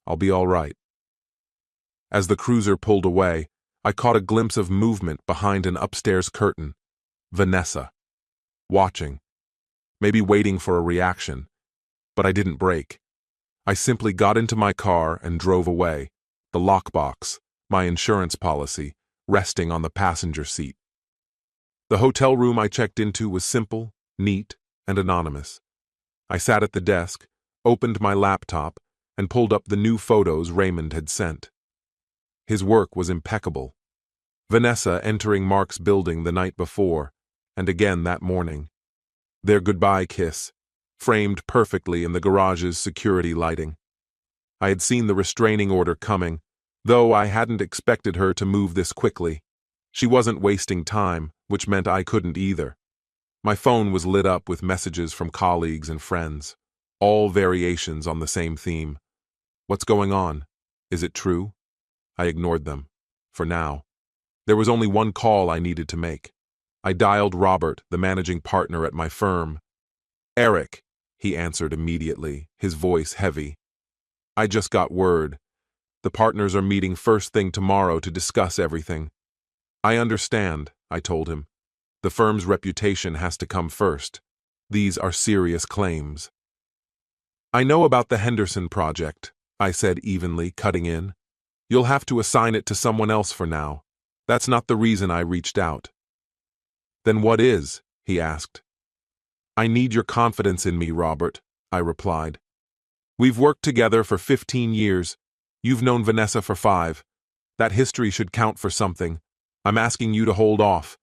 "I'll be all right." As the cruiser pulled away, I caught a glimpse of movement behind an upstairs curtain. Vanessa. Watching. Maybe waiting for a reaction. But I didn't break. I simply got into my car and drove away, the lockbox, my insurance policy, resting on the passenger seat. The hotel room I checked into was simple, neat, and anonymous. I sat at the desk, opened my laptop, and pulled up the new photos Raymond had sent. His work was impeccable. Vanessa entering Mark's building the night before, and again that morning. Their goodbye kiss, framed perfectly in the garage's security lighting. I had seen the restraining order coming, though I hadn't expected her to move this quickly. She wasn't wasting time, which meant I couldn't either. My phone was lit up with messages from colleagues and friends, all variations on the same theme. "What's going on? Is it true?" I ignored them, for now. There was only one call I needed to make. I dialed Robert, the managing partner at my firm. "Eric," he answered immediately, his voice heavy. "I just got word. The partners are meeting first thing tomorrow to discuss everything." "I understand," I told him. "The firm's reputation has to come first. These are serious claims." "I know about the Henderson project," I said evenly, cutting in. "You'll have to assign it to someone else for now. That's not the reason I reached out." "Then what is?" he asked. "I need your confidence in me, Robert," I replied. "We've worked together for 15 years. You've known Vanessa for 5. That history should count for something. I'm asking you to hold off.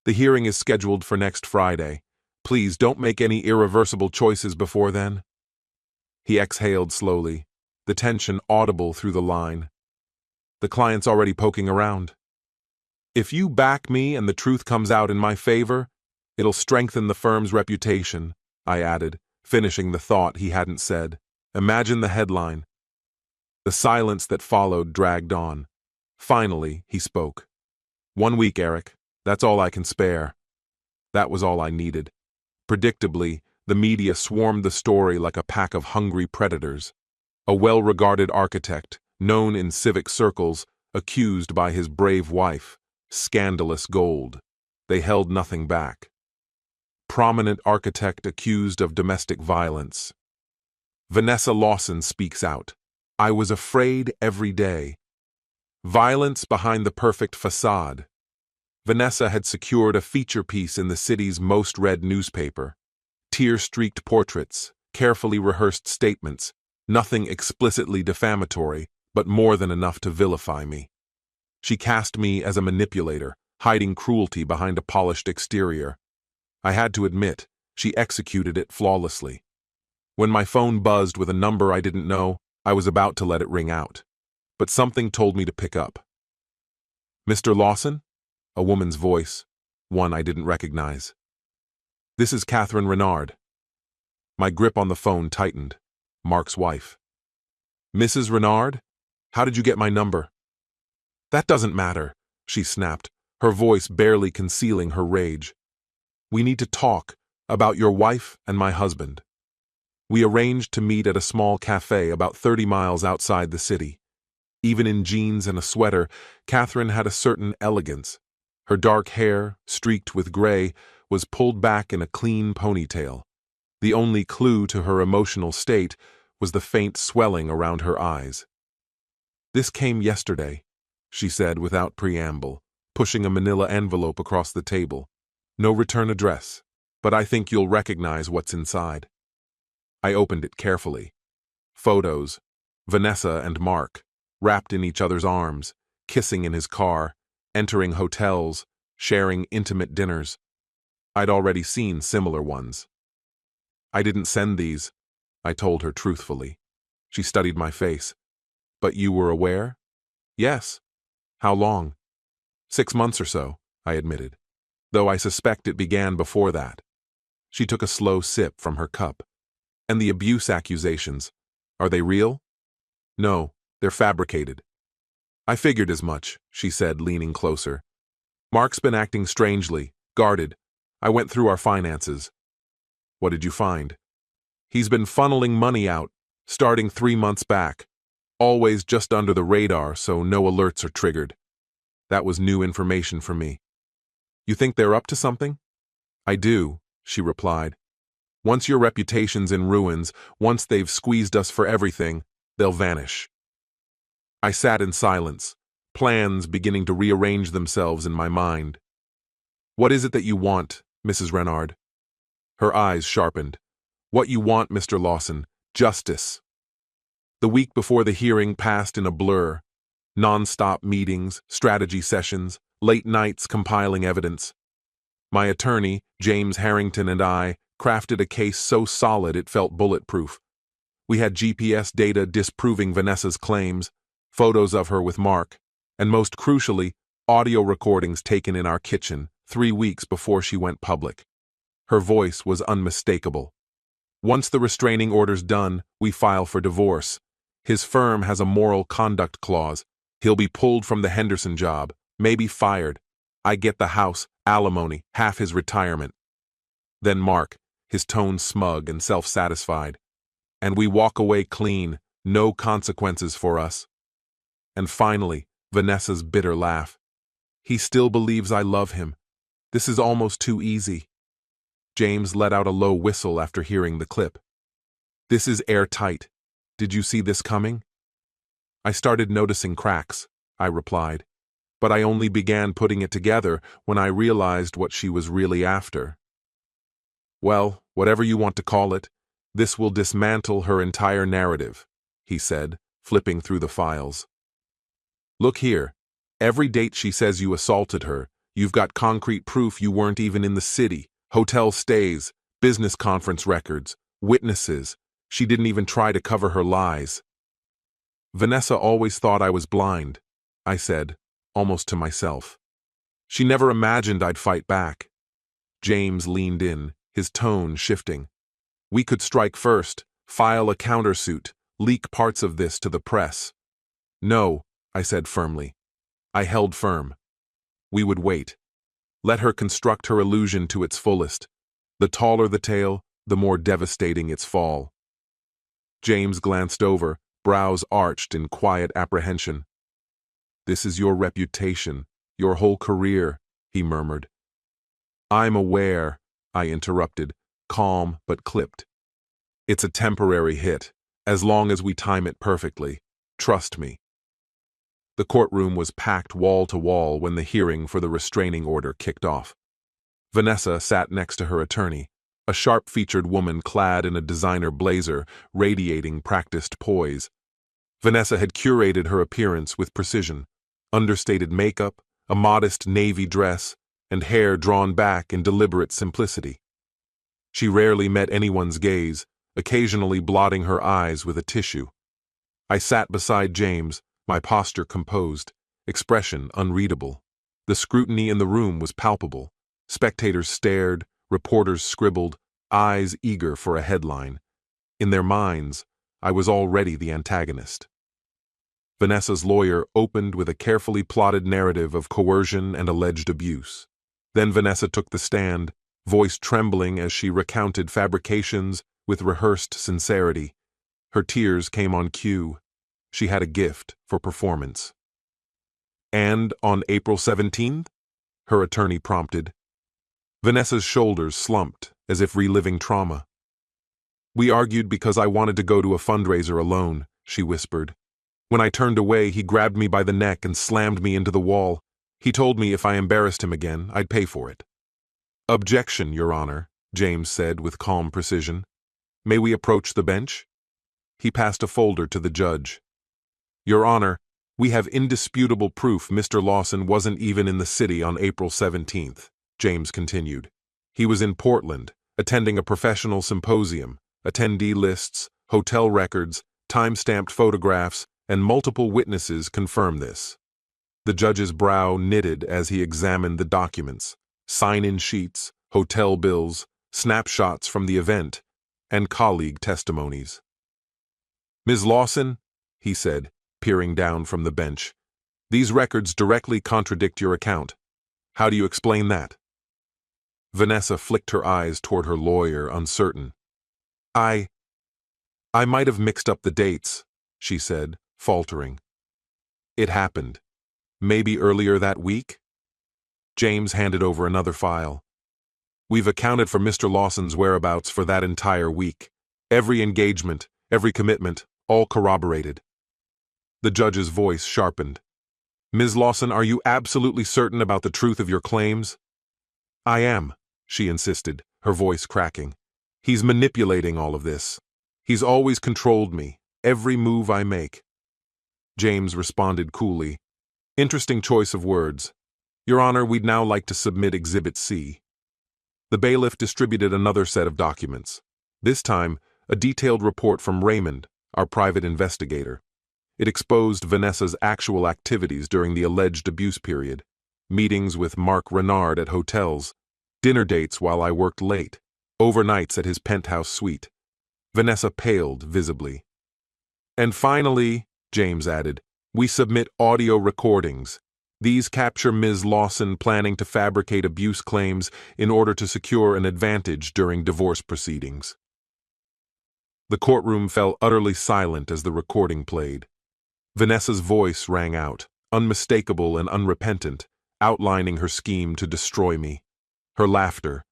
The hearing is scheduled for next Friday. Please don't make any irreversible choices before then." He exhaled slowly, the tension audible through the line. "The client's already poking around." "If you back me and the truth comes out in my favor, it'll strengthen the firm's reputation," I added, finishing the thought he hadn't said. "Imagine the headline." The silence that followed dragged on. Finally, he spoke. "1 week, Eric. That's all I can spare." That was all I needed. Predictably, The media swarmed the story like a pack of hungry predators. A well-regarded architect, known in civic circles, accused by his brave wife. Scandalous gold. They held nothing back. Prominent architect accused of domestic violence. Vanessa Lawson speaks out. I was afraid every day. Violence behind the perfect facade. Vanessa had secured a feature piece in the city's most read newspaper. Tear-streaked portraits, carefully rehearsed statements, nothing explicitly defamatory, but more than enough to vilify me. She cast me as a manipulator, hiding cruelty behind a polished exterior. I had to admit, she executed it flawlessly. When my phone buzzed with a number I didn't know, I was about to let it ring out. But something told me to pick up. Mr. Lawson? A woman's voice, one I didn't recognize. This is Catherine Renard. My grip on the phone tightened. Mark's wife. Mrs. Renard? How did you get my number? That doesn't matter, she snapped, her voice barely concealing her rage. We need to talk about your wife and my husband. We arranged to meet at a small cafe about 30 miles outside the city. Even in jeans and a sweater, Catherine had a certain elegance. Her dark hair, streaked with gray, was pulled back in a clean ponytail. The only clue to her emotional state was the faint swelling around her eyes. This came yesterday, she said without preamble, pushing a manila envelope across the table. No return address, but I think you'll recognize what's inside. I opened it carefully. Photos, Vanessa and Mark, wrapped in each other's arms, kissing in his car, entering hotels, sharing intimate dinners. I'd already seen similar ones. I didn't send these, I told her truthfully. She studied my face. But you were aware? Yes. How long? 6 months or so, I admitted, though I suspect it began before that. She took a slow sip from her cup. And the abuse accusations, are they real? No, they're fabricated. I figured as much, she said, leaning closer. Mark's been acting strangely, guarded. I went through our finances. What did you find? He's been funneling money out, starting 3 months back. Always just under the radar, so no alerts are triggered. That was new information for me. You think they're up to something? I do, she replied. Once your reputation's in ruins, once they've squeezed us for everything, they'll vanish. I sat in silence, plans beginning to rearrange themselves in my mind. What is it that you want, Mrs. Renard? Her eyes sharpened. What you want, Mr. Lawson, justice. The week before the hearing passed in a blur. Non-stop meetings, strategy sessions, late nights compiling evidence. My attorney, James Harrington, and I crafted a case so solid it felt bulletproof. We had GPS data disproving Vanessa's claims, photos of her with Mark, and most crucially, audio recordings taken in our kitchen 3 weeks before she went public. Her voice was unmistakable. Once the restraining order's done, we file for divorce. His firm has a moral conduct clause. He'll be pulled from the Henderson job, maybe fired. I get the house, alimony, half his retirement. Then Mark, his tone smug and self-satisfied. And we walk away clean, no consequences for us. And finally, Vanessa's bitter laugh. He still believes I love him. This is almost too easy. James let out a low whistle after hearing the clip. This is airtight. Did you see this coming? I started noticing cracks, I replied, but I only began putting it together when I realized what she was really after. Well, whatever you want to call it, this will dismantle her entire narrative, he said, flipping through the files. Look here. Every date she says you assaulted her, you've got concrete proof you weren't even in the city, hotel stays, business conference records, witnesses. She didn't even try to cover her lies. Vanessa always thought I was blind, I said, almost to myself. She never imagined I'd fight back. James leaned in, his tone shifting. We could strike first, file a countersuit, leak parts of this to the press. No, I said firmly. I held firm. We would wait. Let her construct her illusion to its fullest. The taller the tale, the more devastating its fall. James glanced over, brows arched in quiet apprehension. "This is your reputation, your whole career," he murmured. "I'm aware," I interrupted, calm but clipped. "It's a temporary hit, as long as we time it perfectly. Trust me." The courtroom was packed wall to wall when the hearing for the restraining order kicked off. Vanessa sat next to her attorney, a sharp-featured woman clad in a designer blazer, radiating practiced poise. Vanessa had curated her appearance with precision: understated makeup, a modest navy dress, and hair drawn back in deliberate simplicity. She rarely met anyone's gaze, occasionally blotting her eyes with a tissue. I sat beside James, my posture composed, expression unreadable. The scrutiny in the room was palpable. Spectators stared, reporters scribbled, eyes eager for a headline. In their minds, I was already the antagonist. Vanessa's lawyer opened with a carefully plotted narrative of coercion and alleged abuse. Then Vanessa took the stand, voice trembling as she recounted fabrications with rehearsed sincerity. Her tears came on cue. She had a gift for performance. "And on April 17th? Her attorney prompted. Vanessa's shoulders slumped, as if reliving trauma. "We argued because I wanted to go to a fundraiser alone," she whispered. "When I turned away, he grabbed me by the neck and slammed me into the wall. He told me if I embarrassed him again, I'd pay for it." "Objection, Your Honor," James said with calm precision. "May we approach the bench?" He passed a folder to the judge. "Your Honor, we have indisputable proof Mr. Lawson wasn't even in the city on April 17th, James continued. "He was in Portland, attending a professional symposium. Attendee lists, hotel records, time-stamped photographs, and multiple witnesses confirm this." The judge's brow knitted as he examined the documents: sign-in sheets, hotel bills, snapshots from the event, and colleague testimonies. "Ms. Lawson," he said, peering down from the bench, "these records directly contradict your account. How do you explain that?" Vanessa flicked her eyes toward her lawyer, uncertain. I might have mixed up the dates," she said, faltering. "It happened. Maybe earlier that week?" James handed over another file. "We've accounted for Mr. Lawson's whereabouts for that entire week. Every engagement, every commitment, all corroborated." The judge's voice sharpened. "Ms. Lawson, are you absolutely certain about the truth of your claims?" "I am," she insisted, her voice cracking. "He's manipulating all of this. He's always controlled me, every move I make." James responded coolly. "Interesting choice of words. Your Honor, we'd now like to submit Exhibit C." The bailiff distributed another set of documents. This time, a detailed report from Raymond, our private investigator. It exposed Vanessa's actual activities during the alleged abuse period: meetings with Mark Renard at hotels, dinner dates while I worked late, overnights at his penthouse suite. Vanessa paled visibly. "And finally," James added, "we submit audio recordings. These capture Ms. Lawson planning to fabricate abuse claims in order to secure an advantage during divorce proceedings." The courtroom fell utterly silent as the recording played. Vanessa's voice rang out, unmistakable and unrepentant, outlining her scheme to destroy me. Her laughter,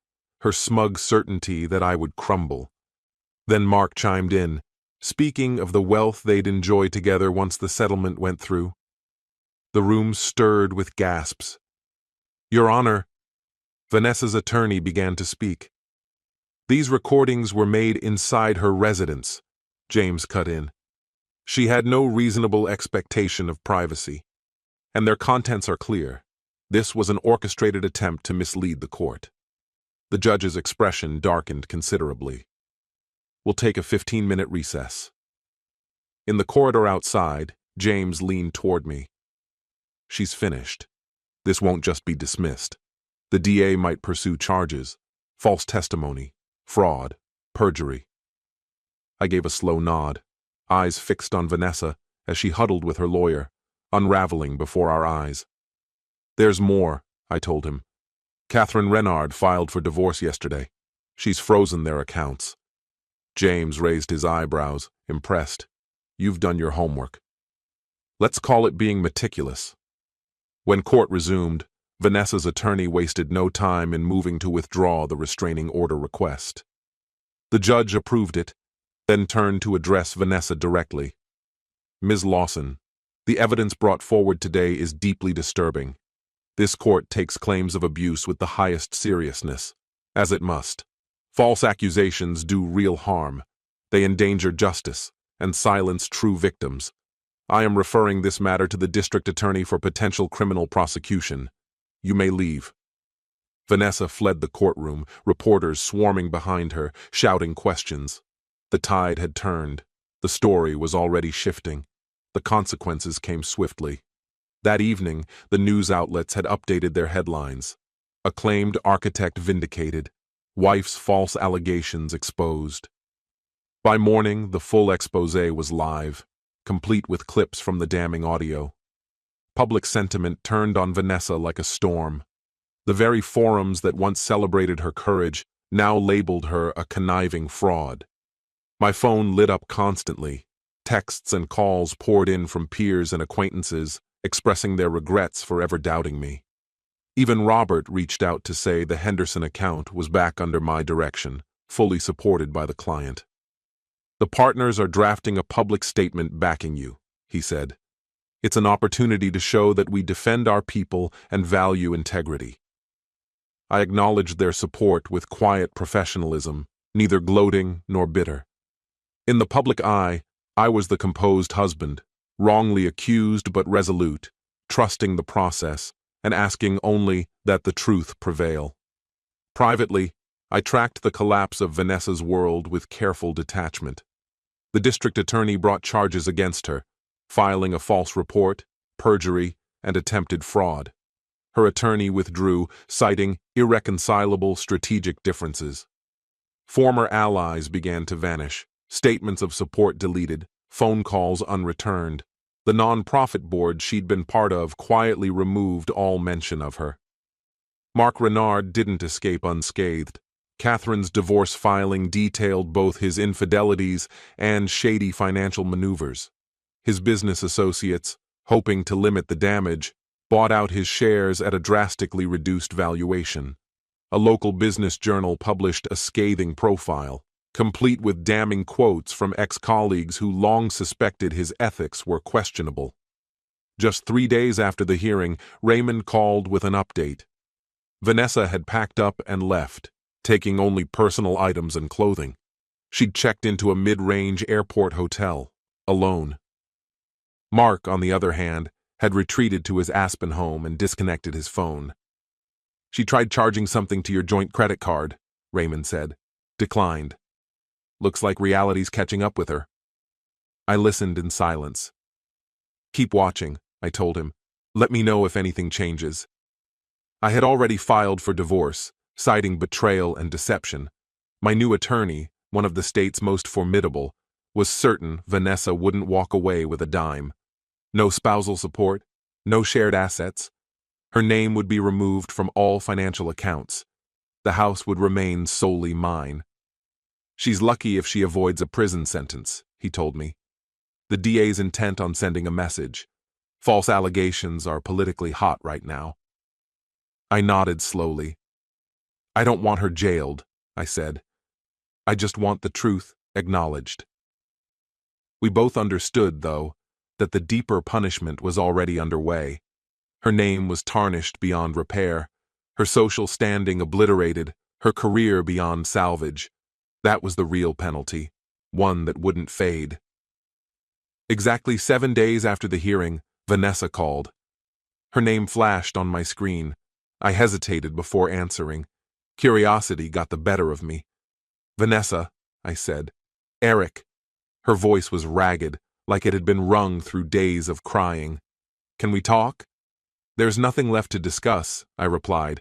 her smug certainty that I would crumble. Then Mark chimed in, speaking of the wealth they'd enjoy together once the settlement went through. The room stirred with gasps. "Your Honor," Vanessa's attorney began to speak. "These recordings were made inside her residence," James cut in. "She had no reasonable expectation of privacy. And their contents are clear. This was an orchestrated attempt to mislead the court." The judge's expression darkened considerably. "We'll take a 15-minute recess." In the corridor outside, James leaned toward me. "She's finished. This won't just be dismissed. The DA might pursue charges: false testimony, fraud, perjury." I gave a slow nod, eyes fixed on Vanessa as she huddled with her lawyer, unraveling before our eyes. "There's more," I told him. "Catherine Renard filed for divorce yesterday. She's frozen their accounts. James raised his eyebrows, impressed. You've done your homework. Let's call it being meticulous. When court resumed, Vanessa's attorney wasted no time in moving to withdraw the restraining order request. The judge approved it, then turned to address Vanessa directly. Ms. Lawson, the evidence brought forward today is deeply disturbing. This court takes claims of abuse with the highest seriousness, as it must. False accusations do real harm. They endanger justice and silence true victims. I am referring this matter to the district attorney for potential criminal prosecution. You may leave. Vanessa fled the courtroom, reporters swarming behind her, shouting questions. The tide had turned. The story was already shifting. The consequences came swiftly. That evening, the news outlets had updated their headlines. Acclaimed architect vindicated. Wife's false allegations exposed. By morning, the full exposé was live, complete with clips from the damning audio. Public sentiment turned on Vanessa like a storm. The very forums that once celebrated her courage now labeled her a conniving fraud. My phone lit up constantly. Texts and calls poured in from peers and acquaintances, expressing their regrets for ever doubting me. Even Robert reached out to say the Henderson account was back under my direction, fully supported by the client. The partners are drafting a public statement backing you, he said. It's an opportunity to show that we defend our people and value integrity. I acknowledged their support with quiet professionalism, neither gloating nor bitter. In the public eye, I was the composed husband, wrongly accused but resolute, trusting the process and asking only that the truth prevail. Privately, I tracked the collapse of Vanessa's world with careful detachment. The district attorney brought charges against her, filing a false report, perjury, and attempted fraud. Her attorney withdrew, citing irreconcilable strategic differences. Former allies began to vanish, statements of support deleted, phone calls unreturned. The non-profit board she'd been part of quietly removed all mention of her. Mark Renard didn't escape unscathed. Catherine's divorce filing detailed both his infidelities and shady financial maneuvers. His business associates, hoping to limit the damage, bought out his shares at a drastically reduced valuation. A local business journal published a scathing profile, complete with damning quotes from ex-colleagues who long suspected his ethics were questionable. Just 3 days after the hearing, Raymond called with an update. Vanessa had packed up and left, taking only personal items and clothing. She'd checked into a mid-range airport hotel, alone. Mark, on the other hand, had retreated to his Aspen home and disconnected his phone. She tried charging something to your joint credit card, Raymond said. Declined. Looks like reality's catching up with her. I listened in silence. Keep watching, I told him. Let me know if anything changes. I had already filed for divorce, citing betrayal and deception. My new attorney, one of the state's most formidable, was certain Vanessa wouldn't walk away with a dime. No spousal support, no shared assets. Her name would be removed from all financial accounts. The house would remain solely mine. She's lucky if she avoids a prison sentence, he told me. The DA's intent on sending a message. False allegations are politically hot right now. I nodded slowly. I don't want her jailed, I said. I just want the truth acknowledged. We both understood, though, that the deeper punishment was already underway. Her name was tarnished beyond repair, her social standing obliterated, her career beyond salvage. That was the real penalty, one that wouldn't fade. Exactly 7 days after the hearing, Vanessa called. Her name flashed on my screen. I hesitated before answering. Curiosity got the better of me. Vanessa, I said. Eric. Her voice was ragged, like it had been wrung through days of crying. Can we talk? There's nothing left to discuss, I replied.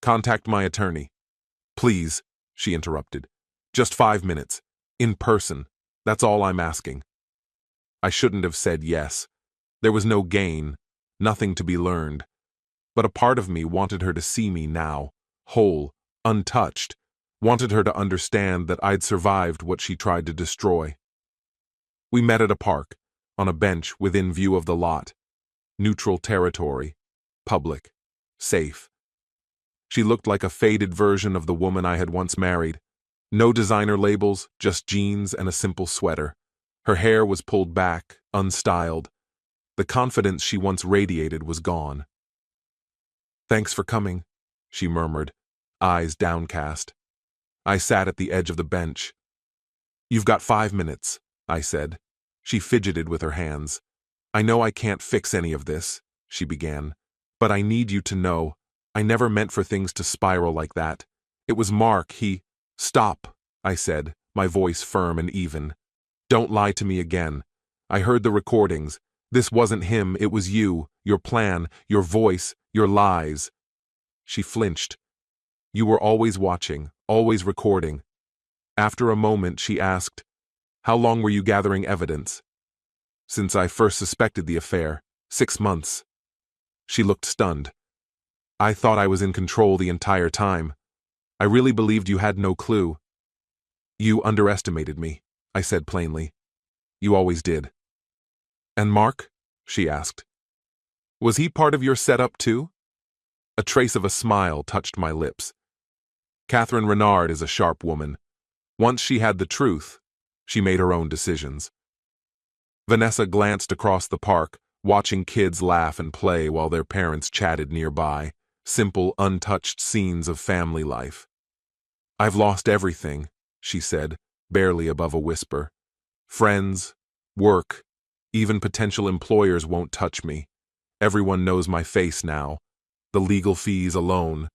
Contact my attorney. Please, she interrupted. Just 5 minutes. In person. That's all I'm asking. I shouldn't have said yes. There was no gain, nothing to be learned. But a part of me wanted her to see me now, whole, untouched, Wanted her to understand that I'd survived what she tried to destroy. We met at a park, on a bench within view of the lot. Neutral territory. Public. Safe. She looked like a faded version of the woman I had once married. No designer labels, just jeans and a simple sweater. Her hair was pulled back, unstyled. The confidence she once radiated was gone. "Thanks for coming," she murmured, eyes downcast. I sat at the edge of the bench. "You've got 5 minutes," I said. She fidgeted with her hands. "I know I can't fix any of this," she began, "but I need you to know I never meant for things to spiral like that. It was Mark, he—" "Stop," I said, my voice firm and even. "Don't lie to me again. I heard the recordings. This wasn't him, it was you, your plan, your voice, your lies." She flinched. "You were always watching, always recording." After a moment, she asked, "How long were you gathering evidence?" "Since I first suspected the affair. 6 months." She looked stunned. "I thought I was in control the entire time. I really believed you had no clue." "You underestimated me," I said plainly. "You always did." "And Mark?" she asked. "Was he part of your setup too?" A trace of a smile touched my lips. Catherine Renard is a sharp woman. Once she had the truth, she made her own decisions. Vanessa glanced across the park, watching kids laugh and play while their parents chatted nearby, simple, untouched scenes of family life. "I've lost everything," she said, barely above a whisper. "Friends, work, even potential employers won't touch me. Everyone knows my face now. The legal fees alone."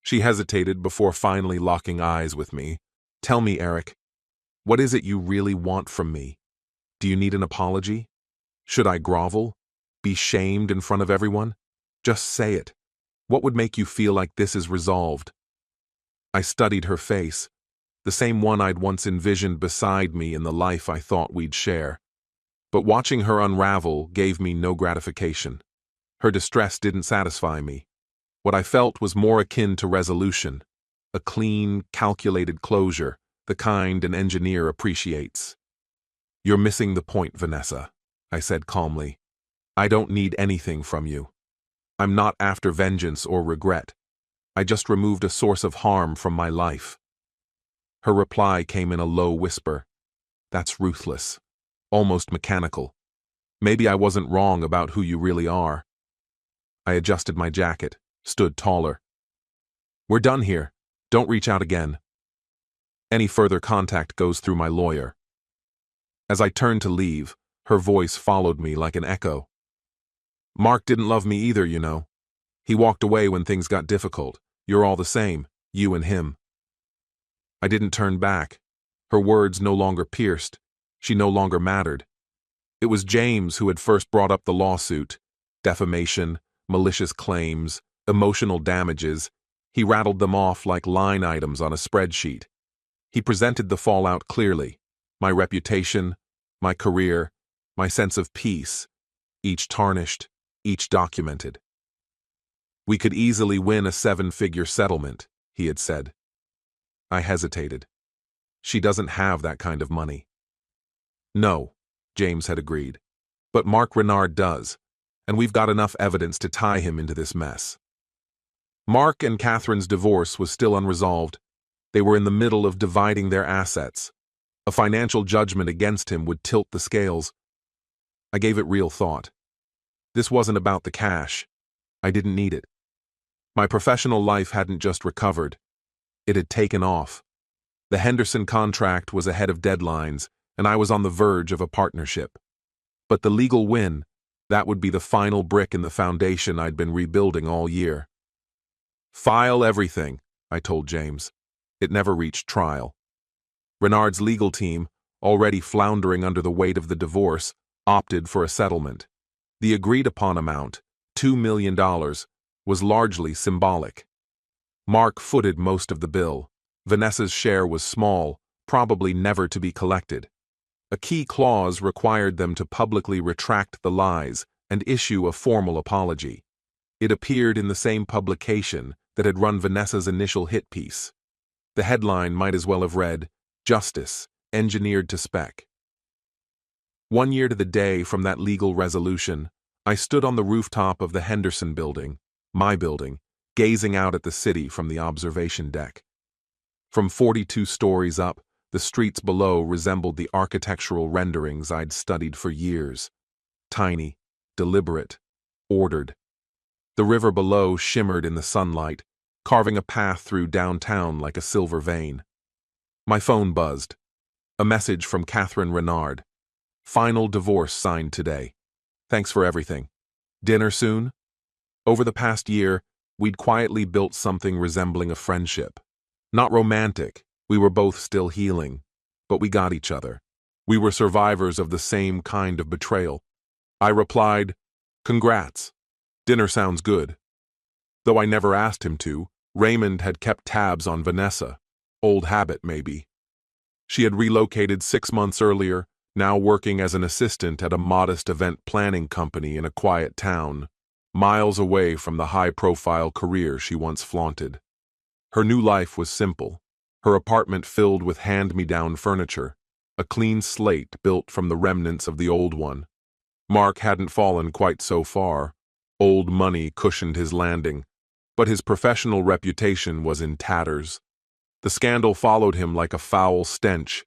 She hesitated before finally locking eyes with me. "Tell me, Eric, what is it you really want from me? Do you need an apology? Should I grovel? Be shamed in front of everyone? Just say it. What would make you feel like this is resolved?" I studied her face, the same one I'd once envisioned beside me in the life I thought we'd share. But watching her unravel gave me no gratification. Her distress didn't satisfy me. What I felt was more akin to resolution, a clean, calculated closure, the kind an engineer appreciates. "You're missing the point, Vanessa," I said calmly. "I don't need anything from you. I'm not after vengeance or regret. I just removed a source of harm from my life." Her reply came in a low whisper. "That's ruthless, almost mechanical. Maybe I wasn't wrong about who you really are." I adjusted my jacket, stood taller. "We're done here. Don't reach out again. Any further contact goes through my lawyer." As I turned to leave, her voice followed me like an echo. "Mark didn't love me either, you know. He walked away when things got difficult. You're all the same, you and him." I didn't turn back. Her words no longer pierced. She no longer mattered. It was James who had first brought up the lawsuit. Defamation, malicious claims, emotional damages. He rattled them off like line items on a spreadsheet. He presented the fallout clearly. My reputation, my career, my sense of peace, each tarnished, each documented. "We could easily win a 7-figure settlement," he had said. I hesitated. "She doesn't have that kind of money." "No," James had agreed. "But Mark Renard does, and we've got enough evidence to tie him into this mess." Mark and Catherine's divorce was still unresolved. They were in the middle of dividing their assets. A financial judgment against him would tilt the scales. I gave it real thought. This wasn't about the cash. I didn't need it. My professional life hadn't just recovered. It had taken off. The Henderson contract was ahead of deadlines, and I was on the verge of a partnership. But the legal win, that would be the final brick in the foundation I'd been rebuilding all year. "File everything," I told James. It never reached trial. Renard's legal team, already floundering under the weight of the divorce, opted for a settlement. The agreed-upon amount, $2 million, was largely symbolic. Mark footed most of the bill. Vanessa's share was small, probably never to be collected. A key clause required them to publicly retract the lies and issue a formal apology. It appeared in the same publication that had run Vanessa's initial hit piece. The headline might as well have read, "Justice, Engineered to Spec." 1 year to the day from that legal resolution, I stood on the rooftop of the Henderson building, my building, gazing out at the city from the observation deck. From 42 stories up, the streets below resembled the architectural renderings I'd studied for years. Tiny, deliberate, ordered. The river below shimmered in the sunlight, carving a path through downtown like a silver vein. My phone buzzed. A message from Catherine Renard. "Final divorce signed today. Thanks for everything. Dinner soon?" Over the past year, we'd quietly built something resembling a friendship. Not romantic, we were both still healing, but we got each other. We were survivors of the same kind of betrayal. I replied, "Congrats. Dinner sounds good." Though I never asked him to, Raymond had kept tabs on Vanessa. Old habit, maybe. She had relocated 6 months earlier, now working as an assistant at a modest event planning company in a quiet town, miles away from the high-profile career she once flaunted. Her new life was simple, her apartment filled with hand-me-down furniture, a clean slate built from the remnants of the old one. Mark hadn't fallen quite so far. Old money cushioned his landing, but his professional reputation was in tatters. The scandal followed him like a foul stench.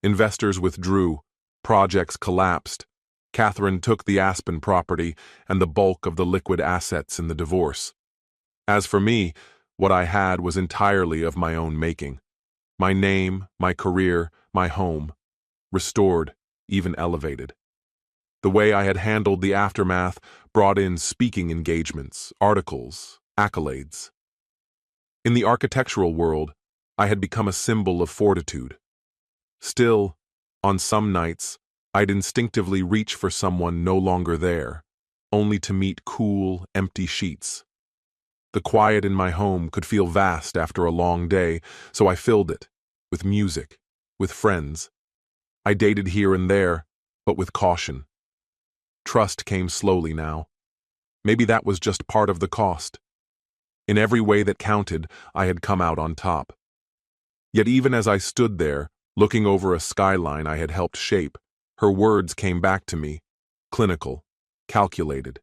Investors withdrew, projects collapsed. Catherine took the Aspen property and the bulk of the liquid assets in the divorce. As for me, what I had was entirely of my own making. My name, my career, my home. Restored, even elevated. The way I had handled the aftermath brought in speaking engagements, articles, accolades. In the architectural world, I had become a symbol of fortitude. Still, on some nights, I'd instinctively reach for someone no longer there, only to meet cool, empty sheets. The quiet in my home could feel vast after a long day, so I filled it with music, with friends. I dated here and there, but with caution. Trust came slowly now. Maybe that was just part of the cost. In every way that counted, I had come out on top. Yet even as I stood there, looking over a skyline I had helped shape, her words came back to me, clinical, calculated.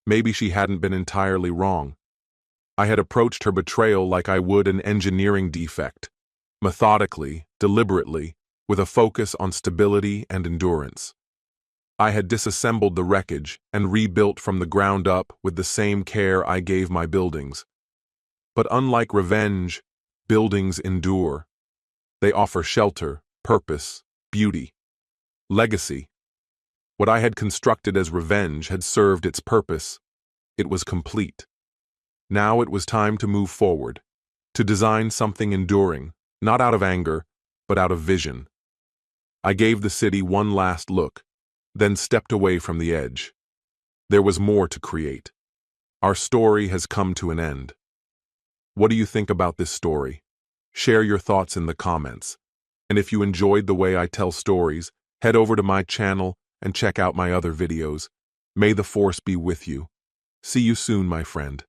Maybe she hadn't been entirely wrong. I had approached her betrayal like I would an engineering defect, methodically, deliberately, with a focus on stability and endurance. I had disassembled the wreckage and rebuilt from the ground up with the same care I gave my buildings. But unlike revenge, buildings endure. They offer shelter, purpose, beauty, legacy. What I had constructed as revenge had served its purpose. It was complete. Now it was time to move forward, to design something enduring, not out of anger, but out of vision. I gave the city one last look, then stepped away from the edge. There was more to create. Our story has come to an end. What do you think about this story? Share your thoughts in the comments. And if you enjoyed the way I tell stories, head over to my channel and check out my other videos. May the force be with you. See you soon, my friend.